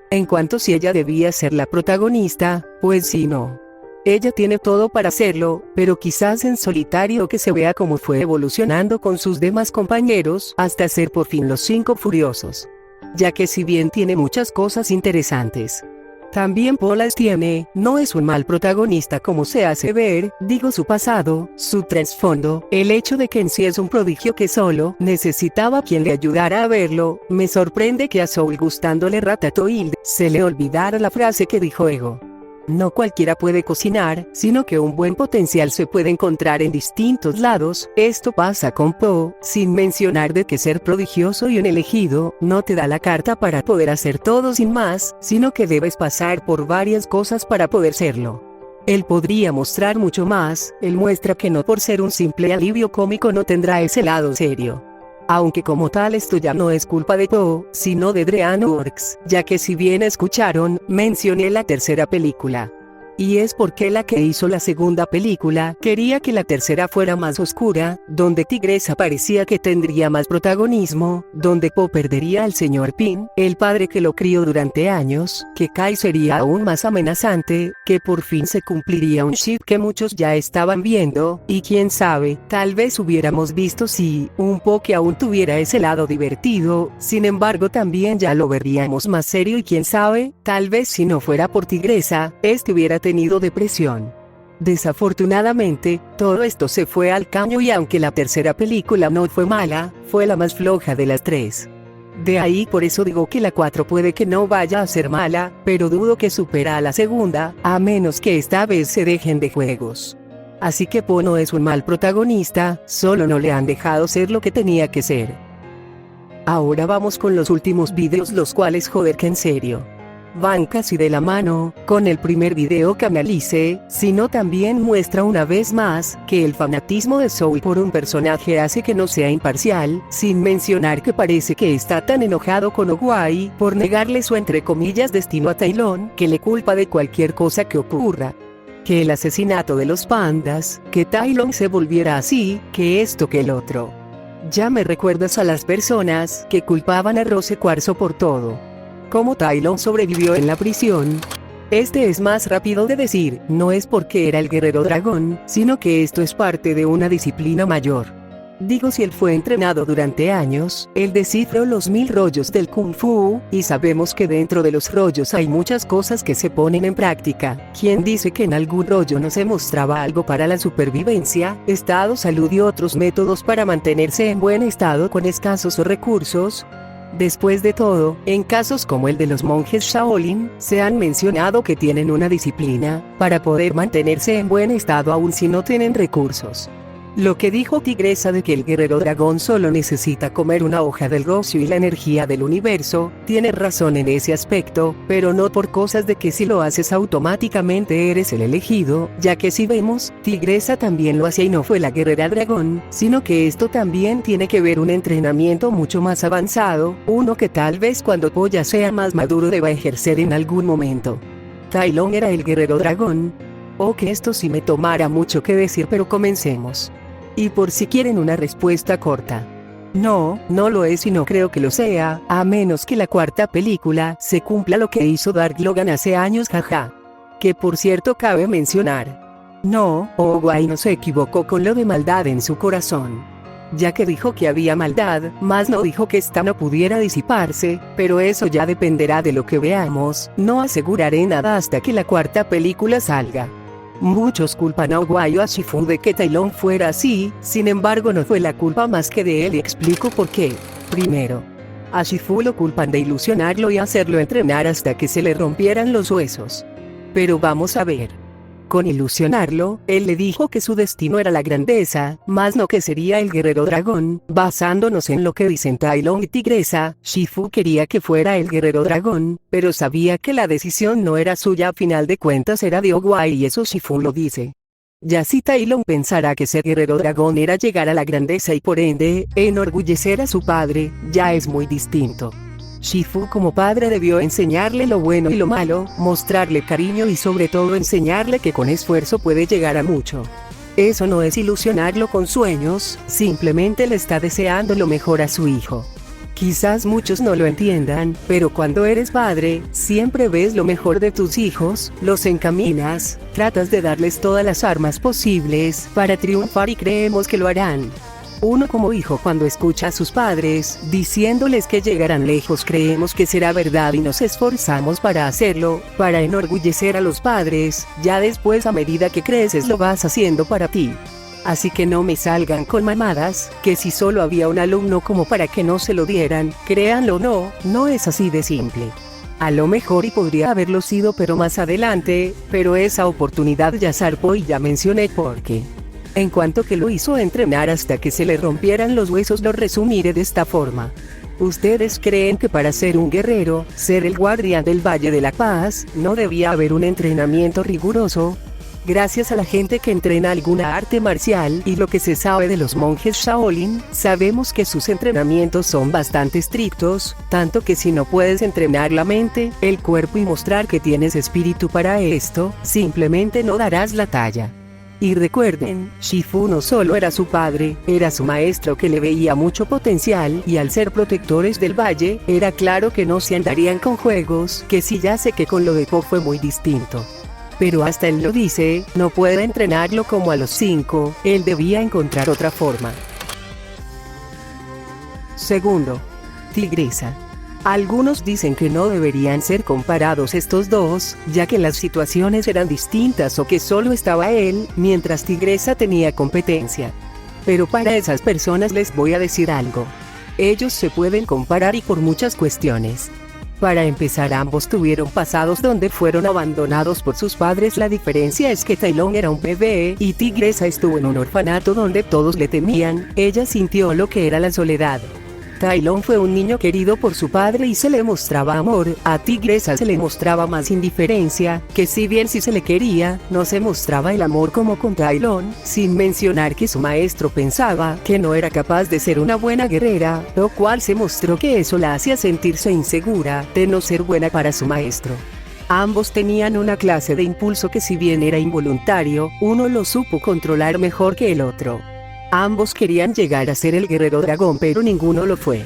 Speaker 1: En cuanto si ella debía ser la protagonista, pues sí no. Ella tiene todo para hacerlo, pero quizás en solitario que se vea cómo fue evolucionando con sus demás compañeros hasta ser por fin los 5 furiosos. Ya que si bien tiene muchas cosas interesantes, también Paul tiene, no es un mal protagonista como se hace ver, digo su pasado, su trasfondo, el hecho de que en sí es un prodigio que solo necesitaba quien le ayudara a verlo. Me sorprende que a Soul gustándole Ratatouille, se le olvidara la frase que dijo Ego. No cualquiera puede cocinar, sino que un buen potencial se puede encontrar en distintos lados. Esto pasa con Po, sin mencionar de que ser prodigioso y un elegido, no te da la carta para poder hacer todo sin más, sino que debes pasar por varias cosas para poder serlo. Él podría mostrar mucho más, él muestra que no por ser un simple alivio cómico no tendrá ese lado serio. Aunque como tal esto ya no es culpa de Po, sino de DreamWorks, ya que si bien escucharon, mencioné la tercera película. Y es porque la que hizo la segunda película quería que la tercera fuera más oscura, donde Tigresa parecía que tendría más protagonismo, donde Po perdería al señor Pin, el padre que lo crió durante años, que Kai sería aún más amenazante, que por fin se cumpliría un ship que muchos ya estaban viendo, y quién sabe, tal vez hubiéramos visto si, un Po que aún tuviera ese lado divertido, sin embargo también ya lo veríamos más serio y quién sabe, tal vez si no fuera por Tigresa, hubiera tenido depresión. Desafortunadamente, todo esto se fue al caño y aunque la tercera película no fue mala, fue la más floja de las 3. De ahí por eso digo que la 4 puede que no vaya a ser mala, pero dudo que supera a la segunda, a menos que esta vez se dejen de juegos. Así que Po no es un mal protagonista, solo no le han dejado ser lo que tenía que ser. Ahora vamos con los últimos videos, los cuales joder que en serio van casi de la mano con el primer video que analice, sino también muestra una vez más que el fanatismo de Soul por un personaje hace que no sea imparcial, sin mencionar que parece que está tan enojado con Owai por negarle su entre comillas destino a Tai Lung, que le culpa de cualquier cosa que ocurra. Que el asesinato de los pandas, que Tai Lung se volviera así, que esto que el otro. Ya me recuerdas a las personas que culpaban a Rose Cuarzo por todo. Como Tai Lung sobrevivió en la prisión. Este es más rápido de decir, no es porque era el guerrero dragón, sino que esto es parte de una disciplina mayor. Digo, si él fue entrenado durante años, él descifró los 1000 rollos del Kung Fu, y sabemos que dentro de los rollos hay muchas cosas que se ponen en práctica. ¿Quién dice que en algún rollo no se mostraba algo para la supervivencia, estado, salud y otros métodos para mantenerse en buen estado con escasos recursos? Después de todo, en casos como el de los monjes Shaolin, se han mencionado que tienen una disciplina para poder mantenerse en buen estado aun si no tienen recursos. Lo que dijo Tigresa de que el guerrero dragón solo necesita comer una hoja del rocio y la energía del universo, tiene razón en ese aspecto, pero no por cosas de que si lo haces automáticamente eres el elegido, ya que si vemos, Tigresa también lo hacía y no fue la guerrera dragón, sino que esto también tiene que ver un entrenamiento mucho más avanzado, uno que tal vez cuando Po ya sea más maduro deba ejercer en algún momento. Tai Lung era el guerrero dragón. Que esto sí me tomara mucho que decir, pero comencemos. Y por si quieren una respuesta corta. No, no lo es y no creo que lo sea, a menos que la cuarta película se cumpla lo que hizo Dark Logan hace años, jaja. Que por cierto cabe mencionar. No, Owai no se equivocó con lo de maldad en su corazón. Ya que dijo que había maldad, más no dijo que esta no pudiera disiparse, pero eso ya dependerá de lo que veamos, no aseguraré nada hasta que la cuarta película salga. Muchos culpan a Owai o a Shifu de que Tai Lung fuera así, sin embargo no fue la culpa más que de él y explico por qué. Primero, A Shifu lo culpan de ilusionarlo y hacerlo entrenar hasta que se le rompieran los huesos. Pero vamos a ver. Con ilusionarlo, él le dijo que su destino era la grandeza, más no que sería el guerrero dragón. Basándonos en lo que dicen Tai Lung y Tigresa, Shifu quería que fuera el guerrero dragón, pero sabía que la decisión no era suya, a final de cuentas era de Oguai, y eso Shifu lo dice. Ya si Tai Lung pensará que ser guerrero dragón era llegar a la grandeza y por ende, enorgullecer a su padre, ya es muy distinto. Shifu como padre debió enseñarle lo bueno y lo malo, mostrarle cariño y sobre todo enseñarle que con esfuerzo puede llegar a mucho. Eso no es ilusionarlo con sueños, simplemente le está deseando lo mejor a su hijo. Quizás muchos no lo entiendan, pero cuando eres padre, siempre ves lo mejor de tus hijos, los encaminas, tratas de darles todas las armas posibles para triunfar y creemos que lo harán. Uno como hijo cuando escucha a sus padres, diciéndoles que llegarán lejos, creemos que será verdad y nos esforzamos para hacerlo, para enorgullecer a los padres, ya después a medida que creces lo vas haciendo para ti. Así que no me salgan con mamadas, que si solo había un alumno como para que no se lo dieran, créanlo o no, no es así de simple. A lo mejor y podría haberlo sido pero más adelante, pero esa oportunidad ya zarpó y ya mencioné por qué. En cuanto que lo hizo entrenar hasta que se le rompieran los huesos, lo resumiré de esta forma. ¿Ustedes creen que para ser un guerrero, ser el guardián del Valle de la Paz, no debía haber un entrenamiento riguroso? Gracias a la gente que entrena alguna arte marcial y lo que se sabe de los monjes Shaolin, sabemos que sus entrenamientos son bastante estrictos, tanto que si no puedes entrenar la mente, el cuerpo y mostrar que tienes espíritu para esto, simplemente no darás la talla. Y recuerden, Shifu no solo era su padre, era su maestro que le veía mucho potencial y al ser protectores del valle, era claro que no se andarían con juegos, que sí ya sé que con lo de Po fue muy distinto. Pero hasta él lo dice, no puede entrenarlo como a los 5, él debía encontrar otra forma. Segundo, Tigresa. Algunos dicen que no deberían ser comparados estos dos, ya que las situaciones eran distintas o que solo estaba él, mientras Tigresa tenía competencia. Pero para esas personas les voy a decir algo. Ellos se pueden comparar y por muchas cuestiones. Para empezar, ambos tuvieron pasados donde fueron abandonados por sus padres. La diferencia es que Tai Lung era un bebé y Tigresa estuvo en un orfanato donde todos le temían. Ella sintió lo que era la soledad. Tai Lung fue un niño querido por su padre y se le mostraba amor, a Tigresa se le mostraba más indiferencia, que si bien sí se le quería, no se mostraba el amor como con Tai Lung, sin mencionar que su maestro pensaba que no era capaz de ser una buena guerrera, lo cual se mostró que eso la hacía sentirse insegura, de no ser buena para su maestro. Ambos tenían una clase de impulso que si bien era involuntario, uno lo supo controlar mejor que el otro. Ambos querían llegar a ser el guerrero dragón pero ninguno lo fue.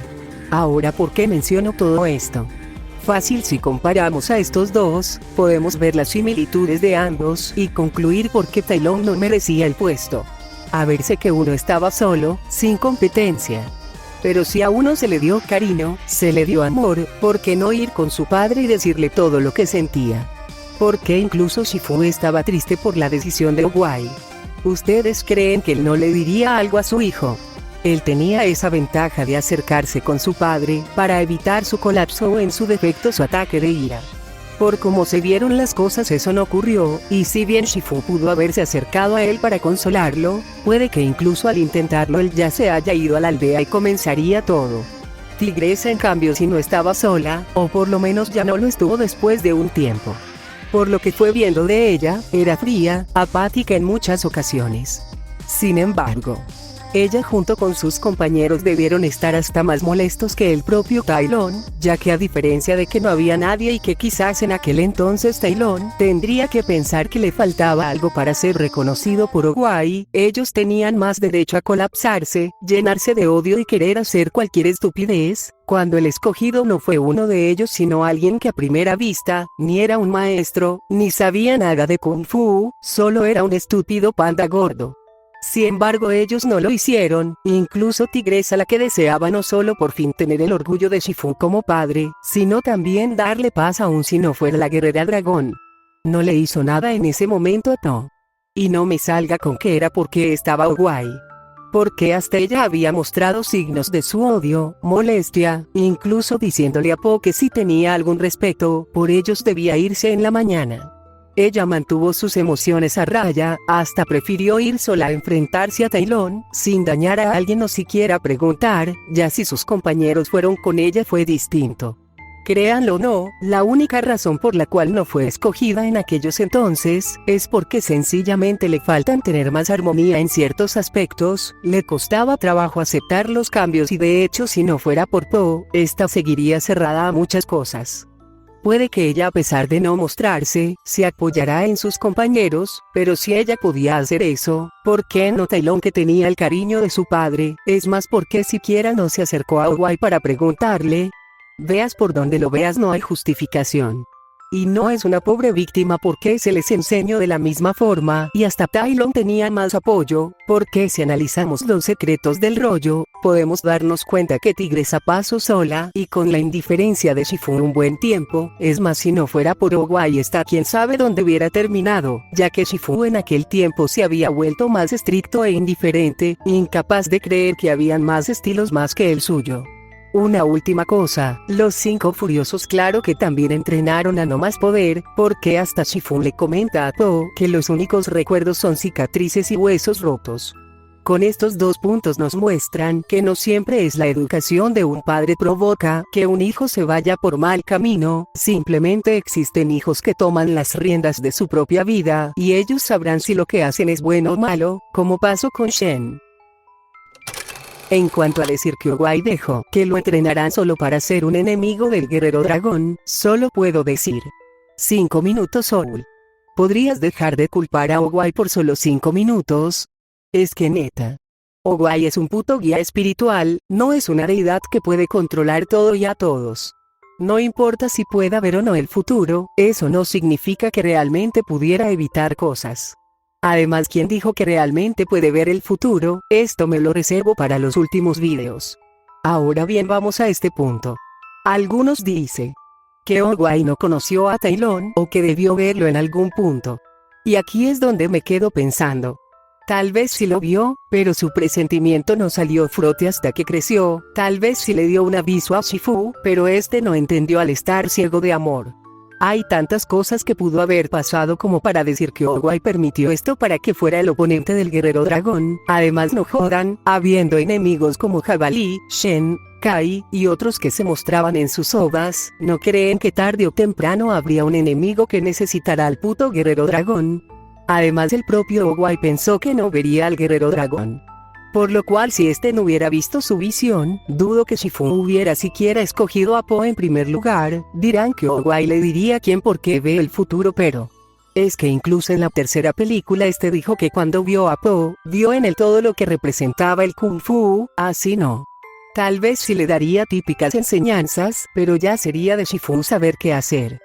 Speaker 1: Ahora, ¿por qué menciono todo esto? Fácil, si comparamos a estos dos, podemos ver las similitudes de ambos y concluir por qué Tai Lung no merecía el puesto. A verse que uno estaba solo, sin competencia. Pero si a uno se le dio cariño, se le dio amor, ¿por qué no ir con su padre y decirle todo lo que sentía? ¿Por qué incluso Shifu estaba triste por la decisión de Oguai? ¿Ustedes creen que él no le diría algo a su hijo? Él tenía esa ventaja de acercarse con su padre, para evitar su colapso o en su defecto su ataque de ira. Por cómo se vieron las cosas eso no ocurrió, y si bien Shifu pudo haberse acercado a él para consolarlo, puede que incluso al intentarlo él ya se haya ido a la aldea y comenzaría todo. Tigresa en cambio sí no estaba sola, o por lo menos ya no lo estuvo después de un tiempo. Por lo que fue viendo de ella, era fría, apática en muchas ocasiones. Sin embargo, ella junto con sus compañeros debieron estar hasta más molestos que el propio Tai Lung, ya que a diferencia de que no había nadie y que quizás en aquel entonces Tai Lung tendría que pensar que le faltaba algo para ser reconocido por Oguai, ellos tenían más derecho a colapsarse, llenarse de odio y querer hacer cualquier estupidez, cuando el escogido no fue uno de ellos sino alguien que a primera vista, ni era un maestro, ni sabía nada de Kung Fu, solo era un estúpido panda gordo. Sin embargo ellos no lo hicieron, incluso Tigresa la que deseaba no solo por fin tener el orgullo de Shifu como padre, sino también darle paz aun si no fuera la guerrera dragón. No le hizo nada en ese momento a To. Y no me salga con que era porque estaba Oguai. porque hasta ella había mostrado signos de su odio, molestia, incluso diciéndole a Po que si tenía algún respeto por ellos debía irse en la mañana. Ella mantuvo sus emociones a raya, hasta prefirió ir sola a enfrentarse a Taelong, sin dañar a alguien o siquiera preguntar, ya si sus compañeros fueron con ella fue distinto. Créanlo o no, la única razón por la cual no fue escogida en aquellos entonces, es porque sencillamente le faltan tener más armonía en ciertos aspectos, le costaba trabajo aceptar los cambios y de hecho si no fuera por Po, esta seguiría cerrada a muchas cosas. Puede que ella a pesar de no mostrarse, se apoyará en sus compañeros, pero si ella podía hacer eso, ¿por qué no Taelong que tenía el cariño de su padre? Es más, ¿por qué siquiera no se acercó a Owai para preguntarle? Veas por donde lo veas no hay justificación. Y no es una pobre víctima porque se les enseñó de la misma forma y hasta Taelong tenía más apoyo, porque si analizamos los secretos del rollo, podemos darnos cuenta que Tigresa pasó sola y con la indiferencia de Shifu un buen tiempo, es más si no fuera por Owai está quién sabe dónde hubiera terminado, ya que Shifu en aquel tiempo se había vuelto más estricto e indiferente, incapaz de creer que habían más estilos más que el suyo. Una última cosa, los 5 furiosos claro que también entrenaron a no más poder, porque hasta Shifu le comenta a Po que los únicos recuerdos son cicatrices y huesos rotos. Con estos 2 puntos nos muestran que no siempre es la educación de un padre provoca que un hijo se vaya por mal camino, simplemente existen hijos que toman las riendas de su propia vida y ellos sabrán si lo que hacen es bueno o malo, como pasó con Shen. En cuanto a decir que Owai dejó que lo entrenarán solo para ser un enemigo del guerrero dragón, solo puedo decir 5 minutos Soul. ¿Podrías dejar de culpar a Owai por solo 5 minutos? Es que neta. Owai es un puto guía espiritual, no es una deidad que puede controlar todo y a todos. No importa si pueda ver o no el futuro, eso no significa que realmente pudiera evitar cosas. Además, ¿quién dijo que realmente puede ver el futuro? Esto me lo reservo para los últimos videos. Ahora bien, vamos a este punto. Algunos dicen que Owai no conoció a Taelong o que debió verlo en algún punto. Y aquí es donde me quedo pensando. Tal vez sí lo vio, pero su presentimiento no salió frote hasta que creció. Tal vez sí le dio un aviso a Shifu, pero este no entendió al estar ciego de amor. Hay tantas cosas que pudo haber pasado como para decir que Owai permitió esto para que fuera el oponente del guerrero dragón. Además no jodan, habiendo enemigos como Jabalí, Shen, Kai, y otros que se mostraban en sus ovas, ¿no creen que tarde o temprano habría un enemigo que necesitará al puto guerrero dragón? Además el propio Owai pensó que no vería al guerrero dragón. Por lo cual si este no hubiera visto su visión, dudo que Shifu hubiera siquiera escogido a Po en primer lugar. Dirán que Owai le diría quién porque ve el futuro, pero es que incluso en la tercera película este dijo que cuando vio a Po, vio en él todo lo que representaba el Kung Fu, así no. Tal vez sí le daría típicas enseñanzas, pero ya sería de Shifu saber qué hacer.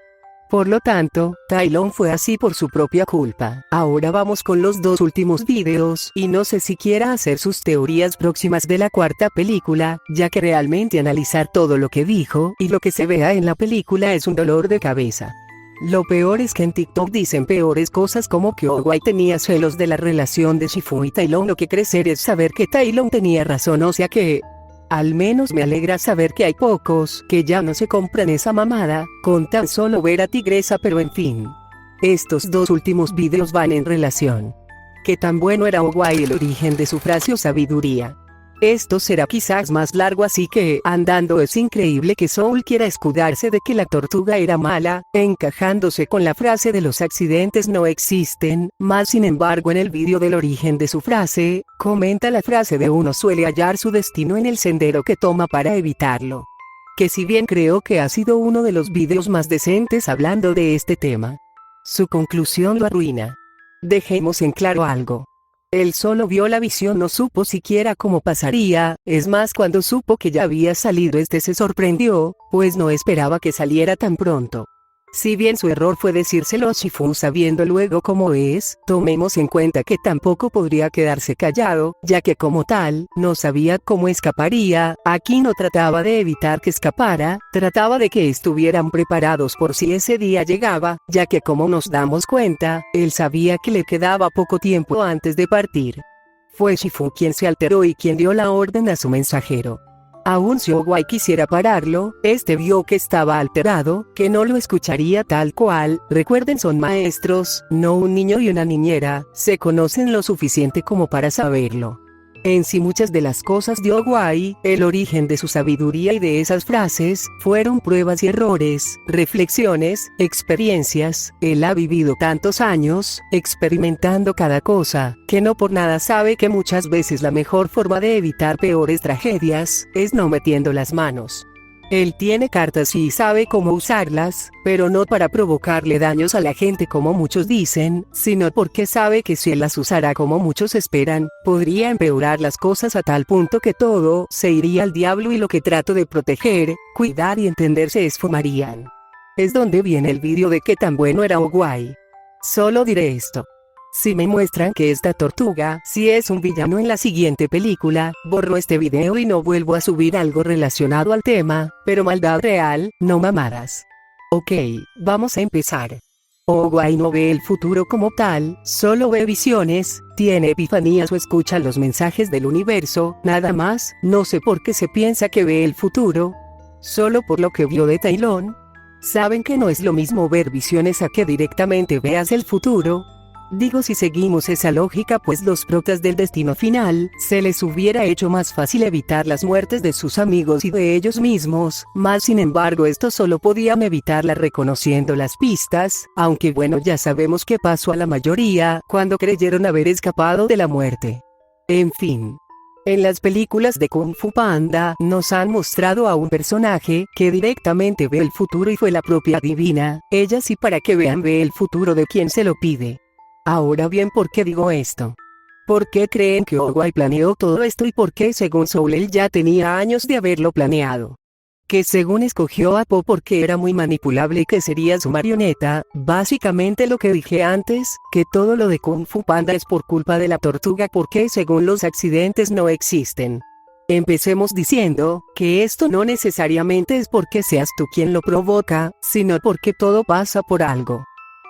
Speaker 1: Por lo tanto, Taelong fue así por su propia culpa. Ahora vamos con los 2 últimos videos, y no sé si quiera hacer sus teorías próximas de la cuarta película, ya que realmente analizar todo lo que dijo, y lo que se vea en la película es un dolor de cabeza. Lo peor es que en TikTok dicen peores cosas como que Owai tenía celos de la relación de Shifu y Taelong. Lo que crecer es saber que Taelong tenía razón, o sea que al menos me alegra saber que hay pocos que ya no se compran esa mamada, con tan solo ver a Tigresa, pero en fin. Estos 2 últimos videos van en relación. ¿Qué tan bueno era Owai y el origen de su frase o sabiduría? Esto será quizás más largo, así que andando. Es increíble que Soul quiera escudarse de que la tortuga era mala, encajándose con la frase de los accidentes no existen, más sin embargo en el vídeo del origen de su frase, comenta la frase de uno suele hallar su destino en el sendero que toma para evitarlo. Que si bien creo que ha sido uno de los vídeos más decentes hablando de este tema, su conclusión lo arruina. Dejemos en claro algo. Él solo vio la visión, no supo siquiera cómo pasaría, es más cuando supo que ya había salido se sorprendió, pues no esperaba que saliera tan pronto. Si bien su error fue decírselo a Shifu sabiendo luego cómo es, tomemos en cuenta que tampoco podría quedarse callado, ya que como tal, no sabía cómo escaparía. Aquí no trataba de evitar que escapara, trataba de que estuvieran preparados por si ese día llegaba, ya que como nos damos cuenta, él sabía que le quedaba poco tiempo antes de partir. Fue Shifu quien se alteró y quien dio la orden a su mensajero. Aún si Owai quisiera pararlo, este vio que estaba alterado, que no lo escucharía tal cual. Recuerden, son maestros, no un niño y una niñera, se conocen lo suficiente como para saberlo. En sí muchas de las cosas de Owai, el origen de su sabiduría y de esas frases, fueron pruebas y errores, reflexiones, experiencias. Él ha vivido tantos años, experimentando cada cosa, que no por nada sabe que muchas veces la mejor forma de evitar peores tragedias, es no metiendo las manos. Él tiene cartas y sabe cómo usarlas, pero no para provocarle daños a la gente como muchos dicen, sino porque sabe que si él las usara como muchos esperan, podría empeorar las cosas a tal punto que todo se iría al diablo y lo que trato de proteger, cuidar y entender se esfumarían. Es donde viene el vídeo de qué tan bueno era Owai. Solo diré esto. Si me muestran que esta tortuga sí es un villano en la siguiente película, borro este video y no vuelvo a subir algo relacionado al tema, pero maldad real, no mamadas. Ok, vamos a empezar. Owai no ve el futuro como tal, solo ve visiones, tiene epifanías o escucha los mensajes del universo, nada más. No sé por qué se piensa que ve el futuro. Solo por lo que vio de Tai Lung. Saben que no es lo mismo ver visiones a que directamente veas el futuro. Digo, si seguimos esa lógica, pues los protas del destino final, se les hubiera hecho más fácil evitar las muertes de sus amigos y de ellos mismos, más sin embargo estos solo podían evitarla reconociendo las pistas, aunque bueno, ya sabemos qué pasó a la mayoría, cuando creyeron haber escapado de la muerte. En fin. En las películas de Kung Fu Panda, nos han mostrado a un personaje que directamente ve el futuro y fue la propia divina. Ella sí, para que vean, ve el futuro de quien se lo pide. Ahora bien, ¿por qué digo esto? ¿Por qué creen que Owai planeó todo esto y por qué según Soul él ya tenía años de haberlo planeado? Que según escogió a Po porque era muy manipulable y que sería su marioneta, básicamente lo que dije antes, que todo lo de Kung Fu Panda es por culpa de la tortuga porque según los accidentes no existen. Empecemos diciendo que esto no necesariamente es porque seas tú quien lo provoca, sino porque todo pasa por algo.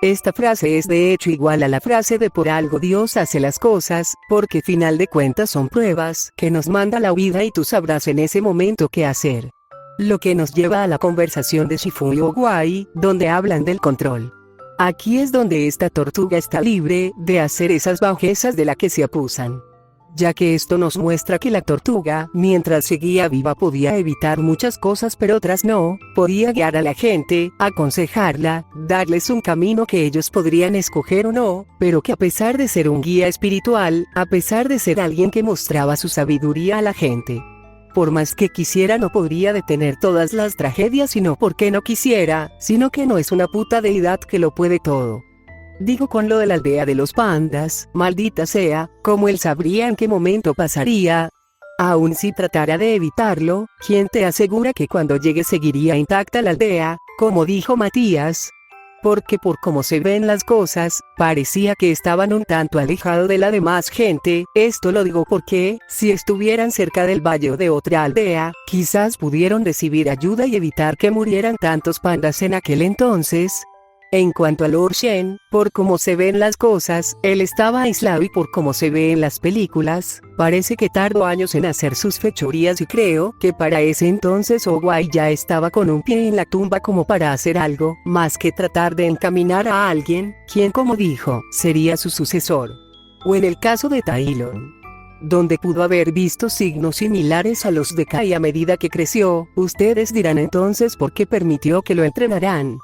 Speaker 1: Esta frase es de hecho igual a la frase de por algo Dios hace las cosas, porque final de cuentas son pruebas que nos manda la vida y tú sabrás en ese momento qué hacer. Lo que nos lleva a la conversación de Shifu y Owai, donde hablan del control. Aquí es donde esta tortuga está libre de hacer esas bajezas de las que se acusan. Ya que esto nos muestra que la tortuga, mientras seguía viva, podía evitar muchas cosas pero otras no, podía guiar a la gente, aconsejarla, darles un camino que ellos podrían escoger o no, pero que a pesar de ser un guía espiritual, a pesar de ser alguien que mostraba su sabiduría a la gente, por más que quisiera no podría detener todas las tragedias y no porque no quisiera, sino que no es una puta deidad que lo puede todo. Digo, con lo de la aldea de los pandas, maldita sea, como él sabría en qué momento pasaría. Aun si tratara de evitarlo, ¿quién te asegura que cuando llegue seguiría intacta la aldea, como dijo Matías? Porque por cómo se ven las cosas, parecía que estaban un tanto alejados de la demás gente. Esto lo digo porque, si estuvieran cerca del valle o de otra aldea, quizás pudieron recibir ayuda y evitar que murieran tantos pandas en aquel entonces. En cuanto a Lord Shen, por cómo se ven las cosas, él estaba aislado y por cómo se ve en las películas, parece que tardó años en hacer sus fechorías y creo que para ese entonces Owai ya estaba con un pie en la tumba como para hacer algo, más que tratar de encaminar a alguien, quien como dijo, sería su sucesor. O en el caso de Tai Lung, donde pudo haber visto signos similares a los de Kai a medida que creció. Ustedes dirán entonces por qué permitió que lo entrenaran.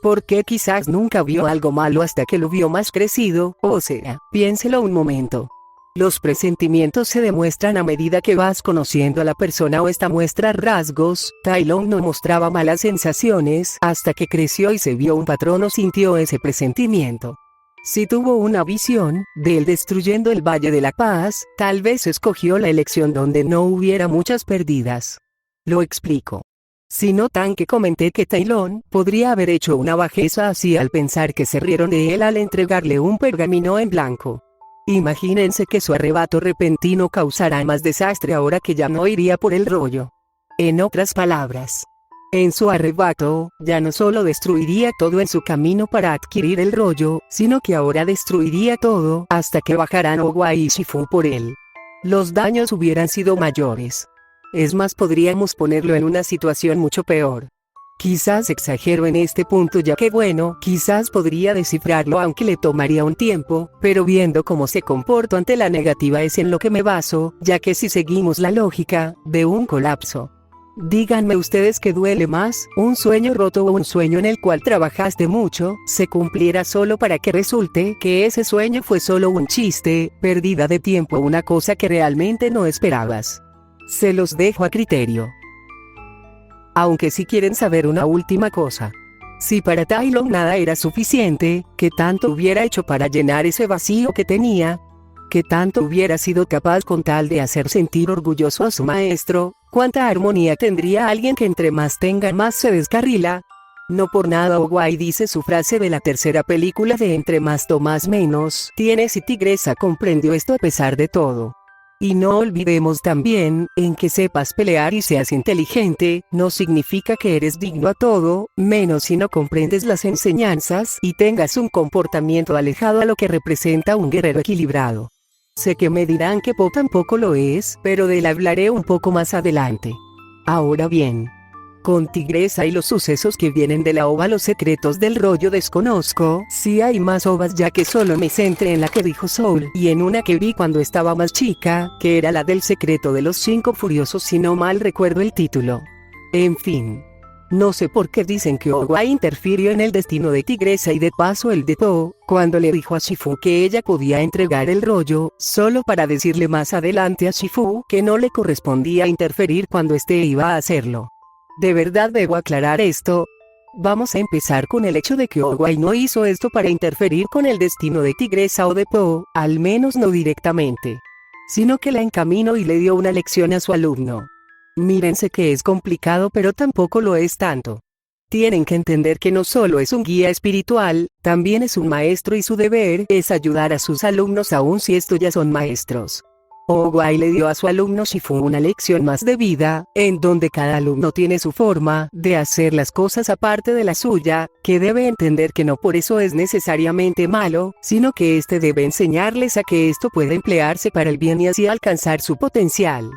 Speaker 1: Porque quizás nunca vio algo malo hasta que lo vio más crecido, o sea, piénselo un momento. Los presentimientos se demuestran a medida que vas conociendo a la persona o esta muestra rasgos. Tai Lung no mostraba malas sensaciones hasta que creció y se vio un patrón o sintió ese presentimiento. Si tuvo una visión de él destruyendo el Valle de la Paz, tal vez escogió la elección donde no hubiera muchas pérdidas. Lo explico. Si notan que comenté que Tai Lung podría haber hecho una bajeza así al pensar que se rieron de él al entregarle un pergamino en blanco. Imagínense que su arrebato repentino causará más desastre ahora que ya no iría por el rollo. En otras palabras, en su arrebato, ya no solo destruiría todo en su camino para adquirir el rollo, sino que ahora destruiría todo hasta que bajaran Owai y Shifu por él. los daños hubieran sido mayores. Es más, podríamos ponerlo en una situación mucho peor. Quizás exagero en este punto, ya que bueno, quizás podría descifrarlo aunque le tomaría un tiempo, pero viendo cómo se comportó ante la negativa es en lo que me baso, ya que si seguimos la lógica de un colapso. Díganme ustedes qué duele más, un sueño roto o un sueño en el cual trabajaste mucho, se cumpliera solo para que resulte que ese sueño fue solo un chiste, pérdida de tiempo, una cosa que realmente no esperabas. Se los dejo a criterio. Aunque si quieren saber una última cosa. Si para Tai Lung nada era suficiente, ¿qué tanto hubiera hecho para llenar ese vacío que tenía? ¿Qué tanto hubiera sido capaz con tal de hacer sentir orgulloso a su maestro? ¿Cuánta armonía tendría alguien que entre más tenga más se descarrila? No por nada Oguai dice su frase de la tercera película de entre más tomas menos tienes, y Tigresa comprendió esto a pesar de todo. Y no olvidemos también, en que sepas pelear y seas inteligente, no significa que eres digno a todo, menos si no comprendes las enseñanzas y tengas un comportamiento alejado a lo que representa un guerrero equilibrado. Sé que me dirán que Po tampoco lo es, pero de él hablaré un poco más adelante. Ahora bien, con Tigresa y los sucesos que vienen de la ova Los secretos del rollo desconozco si hay más ovas, ya que solo me centré en la que dijo Soul y en una que vi cuando estaba más chica, que era la del secreto de los 5 furiosos si no mal recuerdo el título. En fin. No sé por qué dicen que Oguai interfirió en el destino de Tigresa y de paso el de Po, cuando le dijo a Shifu que ella podía entregar el rollo, solo para decirle más adelante a Shifu que no le correspondía interferir cuando éste iba a hacerlo. De verdad debo aclarar esto. Vamos a empezar con el hecho de que Oguai no hizo esto para interferir con el destino de Tigresa o de Po, al menos no directamente. Sino que la encaminó y le dio una lección a su alumno. Mírense que es complicado, pero tampoco lo es tanto. Tienen que entender que no solo es un guía espiritual, también es un maestro y su deber es ayudar a sus alumnos aun si estos ya son maestros. Oguai le dio a su alumno Shifu una lección más de vida, en donde cada alumno tiene su forma de hacer las cosas aparte de la suya, que debe entender que no por eso es necesariamente malo, sino que éste debe enseñarles a que esto puede emplearse para el bien y así alcanzar su potencial.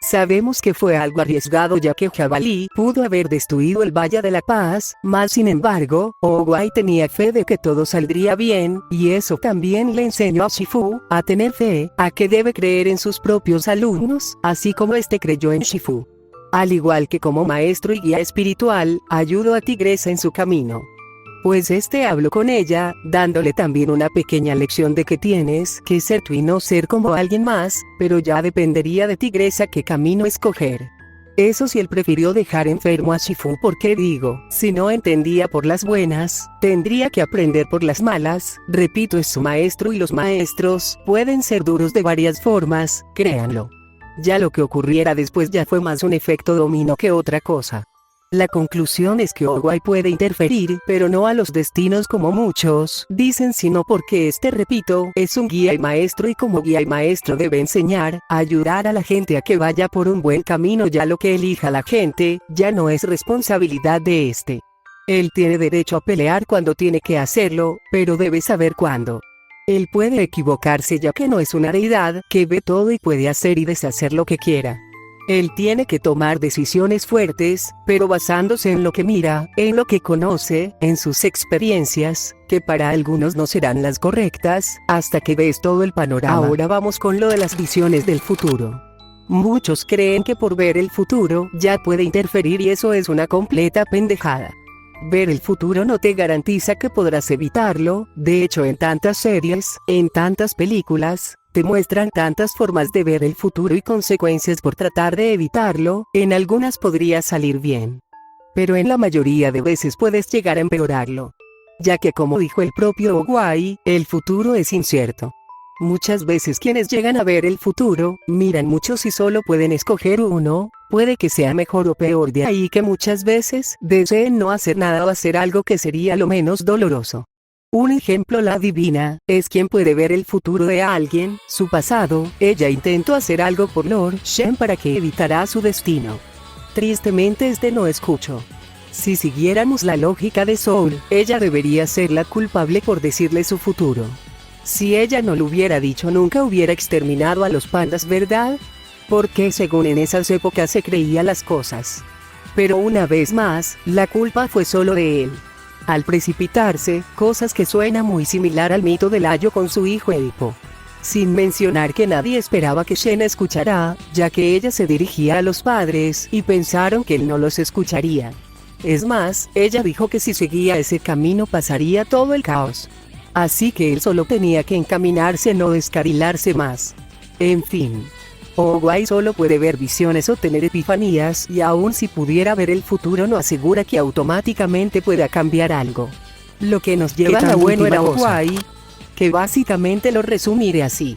Speaker 1: Sabemos que fue algo arriesgado, ya que Jabalí pudo haber destruido el Valle de la Paz, mas sin embargo, Oguai tenía fe de que todo saldría bien, y eso también le enseñó a Shifu a tener fe, a que debe creer en sus propios alumnos, así como este creyó en Shifu. Al igual que como maestro y guía espiritual, ayudó a Tigresa en su camino. Pues habló con ella, dándole también una pequeña lección de que tienes que ser tú y no ser como alguien más, pero ya dependería de Tigresa qué camino escoger. Eso sí, él prefirió dejar enfermo a Shifu porque digo, si no entendía por las buenas, tendría que aprender por las malas. Repito, es su maestro y los maestros pueden ser duros de varias formas, créanlo. Ya lo que ocurriera después ya fue más un efecto dominó que otra cosa. La conclusión es que Oguai puede interferir, pero no a los destinos como muchos dicen, sino porque repito, es un guía y maestro, y como guía y maestro debe enseñar, ayudar a la gente a que vaya por un buen camino. Ya lo que elija la gente, ya no es responsabilidad de Él tiene derecho a pelear cuando tiene que hacerlo, pero debe saber cuándo. Él puede equivocarse, ya que no es una deidad que ve todo y puede hacer y deshacer lo que quiera. Él tiene que tomar decisiones fuertes, pero basándose en lo que mira, en lo que conoce, en sus experiencias, que para algunos no serán las correctas, hasta que ves todo el panorama. Ahora vamos con lo de las visiones del futuro. Muchos creen que por ver el futuro ya puede interferir, y eso es una completa pendejada. Ver el futuro no te garantiza que podrás evitarlo. De hecho, en tantas series, en tantas películas, te muestran tantas formas de ver el futuro y consecuencias por tratar de evitarlo. En algunas podría salir bien, pero en la mayoría de veces puedes llegar a empeorarlo, ya que, como dijo el propio Oguai, el futuro es incierto. Muchas veces quienes llegan a ver el futuro, miran muchos y solo pueden escoger uno. Puede que sea mejor o peor, de ahí que muchas veces deseen no hacer nada o hacer algo que sería lo menos doloroso. Un ejemplo: la adivina es quien puede ver el futuro de alguien, su pasado. Ella intentó hacer algo por Lord Shen para que evitara su destino. Tristemente no escuchó. Si siguiéramos la lógica de Soul, ella debería ser la culpable por decirle su futuro. Si ella no lo hubiera dicho nunca hubiera exterminado a los pandas, ¿verdad? Porque según en esas épocas se creía las cosas. Pero una vez más, la culpa fue solo de él. Al precipitarse, cosas que suena muy similar al mito del ayo con su hijo Edipo. Sin mencionar que nadie esperaba que Xena escuchara, ya que ella se dirigía a los padres y pensaron que él no los escucharía. Es más, ella dijo que si seguía ese camino pasaría todo el caos. Así que él solo tenía que encaminarse, no descarrilarse más. En fin. Owai solo puede ver visiones o tener epifanías, y aun si pudiera ver el futuro no asegura que automáticamente pueda cambiar algo. Lo que nos lleva a la
Speaker 2: bueno
Speaker 1: última
Speaker 2: era
Speaker 1: cosa,
Speaker 2: Owai,
Speaker 1: que básicamente lo resumiré así.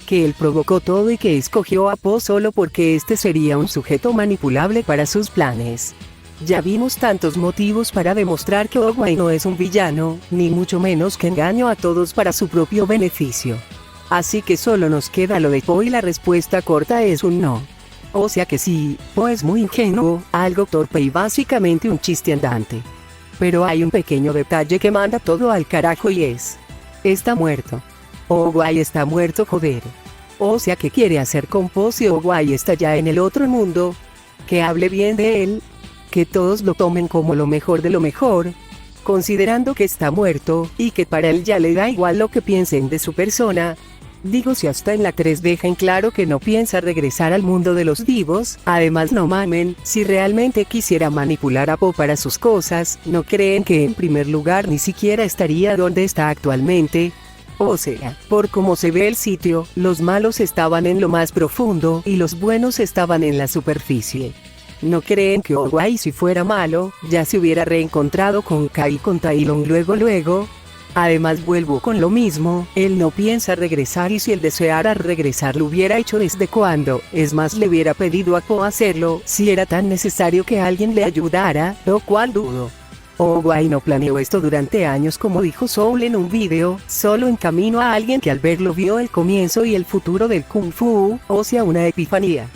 Speaker 1: Que él provocó todo y que escogió a Po solo porque este sería un sujeto manipulable para sus planes. Ya vimos tantos motivos para demostrar que Owai no es un villano, ni mucho menos que engañó a todos para su propio beneficio. Así que solo nos queda lo de Po y la respuesta corta es un no. O sea que sí, Po es muy ingenuo, algo torpe y básicamente un chiste andante. Pero hay un pequeño detalle que manda todo al carajo y es: está muerto. Owai está muerto, joder. O sea, ¿qué quiere hacer con Po si Owai está ya en el otro mundo? Que hable bien de él. Que todos lo tomen como lo mejor de lo mejor. Considerando que está muerto, y que para él ya le da igual lo que piensen de su persona. Digo, si hasta en la 3 deja en claro que no piensa regresar al mundo de los vivos. Además, no mamen, si realmente quisiera manipular a Po para sus cosas, ¿no creen que en primer lugar ni siquiera estaría donde está actualmente? O sea, por cómo se ve el sitio, los malos estaban en lo más profundo y los buenos estaban en la superficie. ¿No creen que Owai, si fuera malo, ya se hubiera reencontrado con Kai y con Tai Lung luego? Además, vuelvo con lo mismo, él no piensa regresar, y si él deseara regresar lo hubiera hecho desde cuando. Es más, le hubiera pedido a Po hacerlo si era tan necesario que alguien le ayudara, lo cual dudo. Owai no planeó esto durante años, como dijo Soul en un video, solo en camino a alguien que al verlo vio el comienzo y el futuro del Kung Fu, o sea, una epifanía.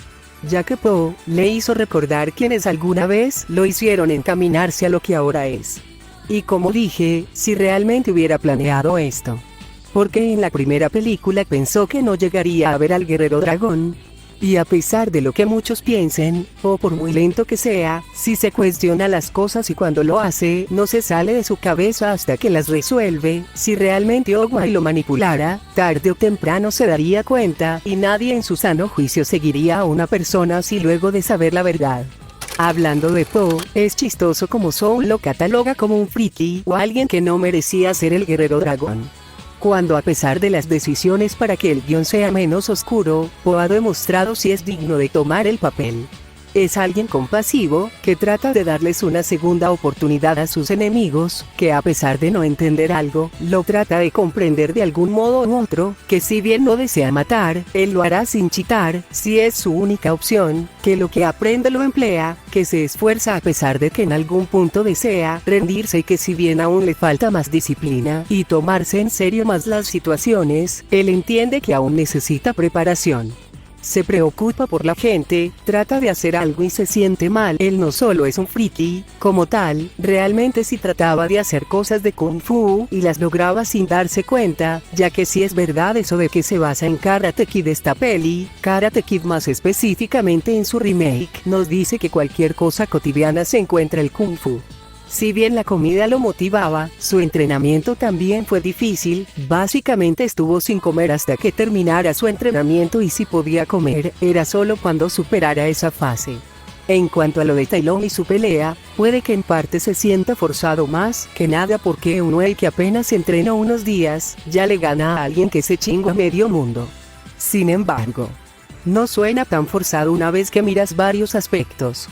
Speaker 1: Ya que Po le hizo recordar quienes alguna vez lo hicieron encaminarse a lo que ahora es. Y como dije, si realmente hubiera planeado esto. Porque en la primera película pensó que no llegaría a ver al guerrero dragón. Y a pesar de lo que muchos piensen, o por muy lento que sea, si se cuestiona las cosas y cuando lo hace, no se sale de su cabeza hasta que las resuelve. Si realmente Owai lo manipulara, tarde o temprano se daría cuenta, y nadie en su sano juicio seguiría a una persona así luego de saber la verdad. Hablando de Po, es chistoso como Soul lo cataloga como un friki o alguien que no merecía ser el guerrero dragón. Cuando a pesar de las decisiones para que el guión sea menos oscuro, Po ha demostrado si es digno de tomar el papel. Es alguien compasivo, que trata de darles una segunda oportunidad a sus enemigos, que a pesar de no entender algo, lo trata de comprender de algún modo u otro, que si bien no desea matar, él lo hará sin chitar, si es su única opción, que lo que aprende lo emplea, que se esfuerza a pesar de que en algún punto desea rendirse y que si bien aún le falta más disciplina y tomarse en serio más las situaciones, él entiende que aún necesita preparación. Se preocupa por la gente, trata de hacer algo y se siente mal. Él no solo es un friki, como tal, realmente sí trataba de hacer cosas de Kung Fu y las lograba sin darse cuenta, ya que sí es verdad eso de que se basa en Karate Kid esta peli. Karate Kid, más específicamente en su remake, nos dice que cualquier cosa cotidiana se encuentra el Kung Fu. Si bien la comida lo motivaba, su entrenamiento también fue difícil. Básicamente estuvo sin comer hasta que terminara su entrenamiento, y si podía comer, era solo cuando superara esa fase. En cuanto a lo de Tai Lung y su pelea, puede que en parte se sienta forzado más que nada porque un güey que apenas entrenó unos días, ya le gana a alguien que se chingó a medio mundo. Sin embargo, no suena tan forzado una vez que miras varios aspectos.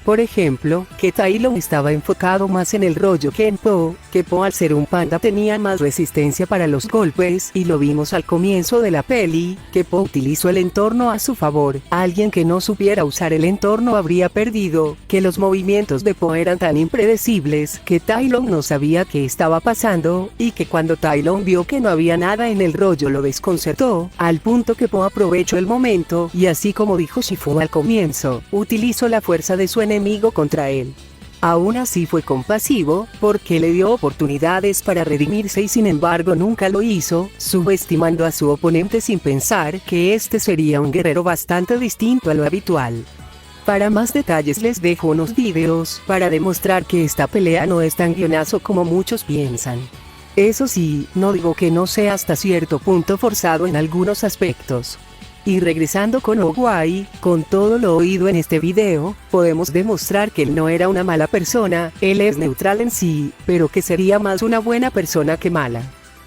Speaker 1: Por ejemplo, que Tai Lung estaba enfocado más en el rollo que en Po, que Po al ser un panda tenía más resistencia para los golpes, y lo vimos al comienzo de la peli, que Po utilizó el entorno a su favor. Alguien que no supiera usar el entorno habría perdido, que los movimientos de Po eran tan impredecibles, que Tai Lung no sabía qué estaba pasando, y que cuando Tai Lung vio que no había nada en el rollo lo desconcertó, al punto que Po aprovechó el momento, y así como dijo Shifu al comienzo, utilizó la fuerza de su enemigo contra él. Aún así fue compasivo, porque le dio oportunidades para redimirse y sin embargo nunca lo hizo, subestimando a su oponente sin pensar que este sería un guerrero bastante distinto a lo habitual. Para más detalles les dejo unos videos para demostrar que esta pelea no es tan guionazo como muchos piensan. Eso sí, no digo que no sea hasta cierto punto forzado en algunos aspectos. Y regresando con Owai, con todo lo oído en este video, podemos demostrar que él no era una mala persona, él es neutral en sí, pero que sería más una buena persona que mala.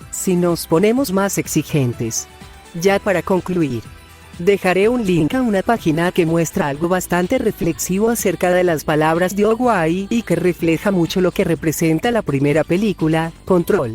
Speaker 1: Si nos ponemos más exigentes. Ya para concluir, dejaré un link a una página que muestra algo bastante reflexivo acerca de las palabras de Owai y que refleja mucho lo que representa la primera película, Control.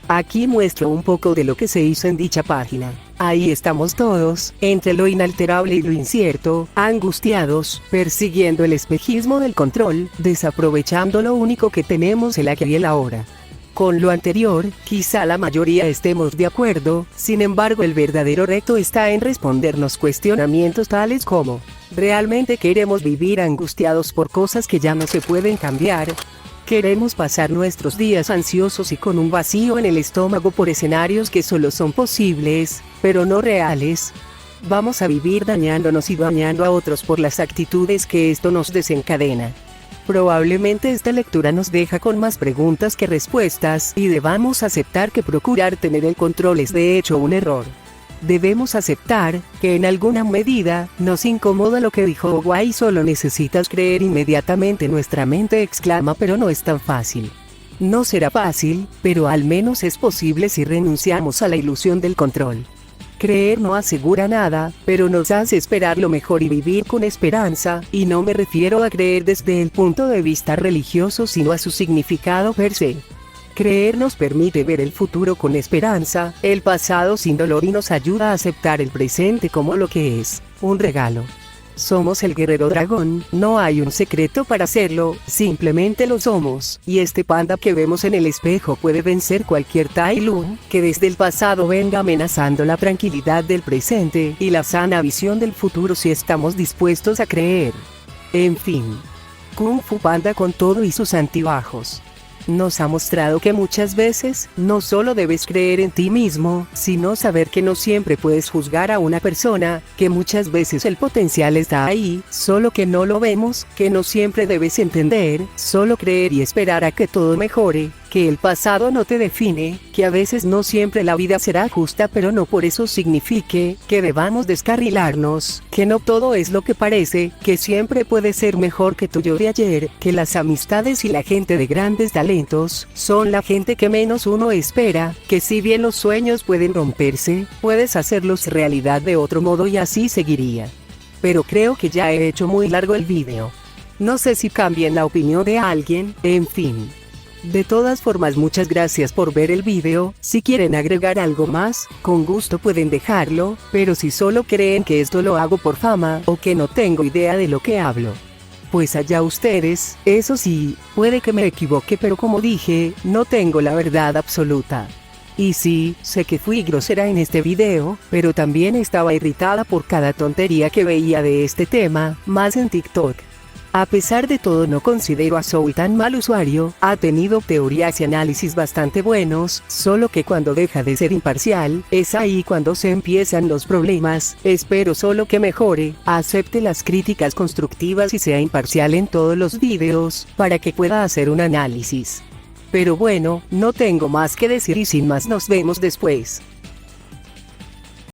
Speaker 1: Aquí muestro un poco de lo que se hizo en dicha página. Ahí estamos todos, entre lo inalterable y lo incierto, angustiados, persiguiendo el espejismo del control, desaprovechando lo único que tenemos, el aquí y el ahora. Con lo anterior, quizá la mayoría estemos de acuerdo, sin embargo el verdadero reto está en respondernos cuestionamientos tales como: ¿realmente queremos vivir angustiados por cosas que ya no se pueden cambiar? ¿Queremos pasar nuestros días ansiosos y con un vacío en el estómago por escenarios que solo son posibles, pero no reales? ¿Vamos a vivir dañándonos y dañando a otros por las actitudes que esto nos desencadena? Probablemente esta lectura nos deja con más preguntas que respuestas y debamos aceptar que procurar tener el control es de hecho un error. Debemos aceptar que en alguna medida nos incomoda lo que dijo Owai, solo necesitas creer inmediatamente. Nuestra mente exclama, pero no es tan fácil. No será fácil, pero al menos es posible si renunciamos a la ilusión del control. Creer no asegura nada, pero nos hace esperar lo mejor y vivir con esperanza, y no me refiero a creer desde el punto de vista religioso sino a su significado per se. Creer nos permite ver el futuro con esperanza, el pasado sin dolor y nos ayuda a aceptar el presente como lo que es, un regalo. Somos el guerrero dragón, no hay un secreto para hacerlo, simplemente lo somos, y este panda que vemos en el espejo puede vencer cualquier Tai Lung que desde el pasado venga amenazando la tranquilidad del presente y la sana visión del futuro si estamos dispuestos a creer. En fin, Kung Fu Panda con todo y sus altibajos nos ha mostrado que muchas veces, no solo debes creer en ti mismo, sino saber que no siempre puedes juzgar a una persona, que muchas veces el potencial está ahí, solo que no lo vemos, que no siempre debes entender, solo creer y esperar a que todo mejore, que el pasado no te define, que a veces no siempre la vida será justa pero no por eso signifique que debamos descarrilarnos, que no todo es lo que parece, que siempre puede ser mejor que tu yo de ayer, que las amistades y la gente de grandes talentos son la gente que menos uno espera, que si bien los sueños pueden romperse, puedes hacerlos realidad de otro modo y así seguiría. Pero creo que ya he hecho muy largo el video. No sé si cambien la opinión de alguien, en fin. De todas formas, muchas gracias por ver el video. Si quieren agregar algo más, con gusto pueden dejarlo, pero si solo creen que esto lo hago por fama, o que no tengo idea de lo que hablo, pues allá ustedes. Eso sí, puede que me equivoque, pero como dije, no tengo la verdad absoluta. Y sí, sé que fui grosera en este video, pero también estaba irritada por cada tontería que veía de este tema, más en TikTok. A pesar de todo, no considero a Soul tan mal usuario, ha tenido teorías y análisis bastante buenos, solo que cuando deja de ser imparcial, es ahí cuando se empiezan los problemas. Espero solo que mejore, acepte las críticas constructivas y sea imparcial en todos los videos, para que pueda hacer un análisis. Pero bueno, no tengo más que decir y sin más nos vemos después.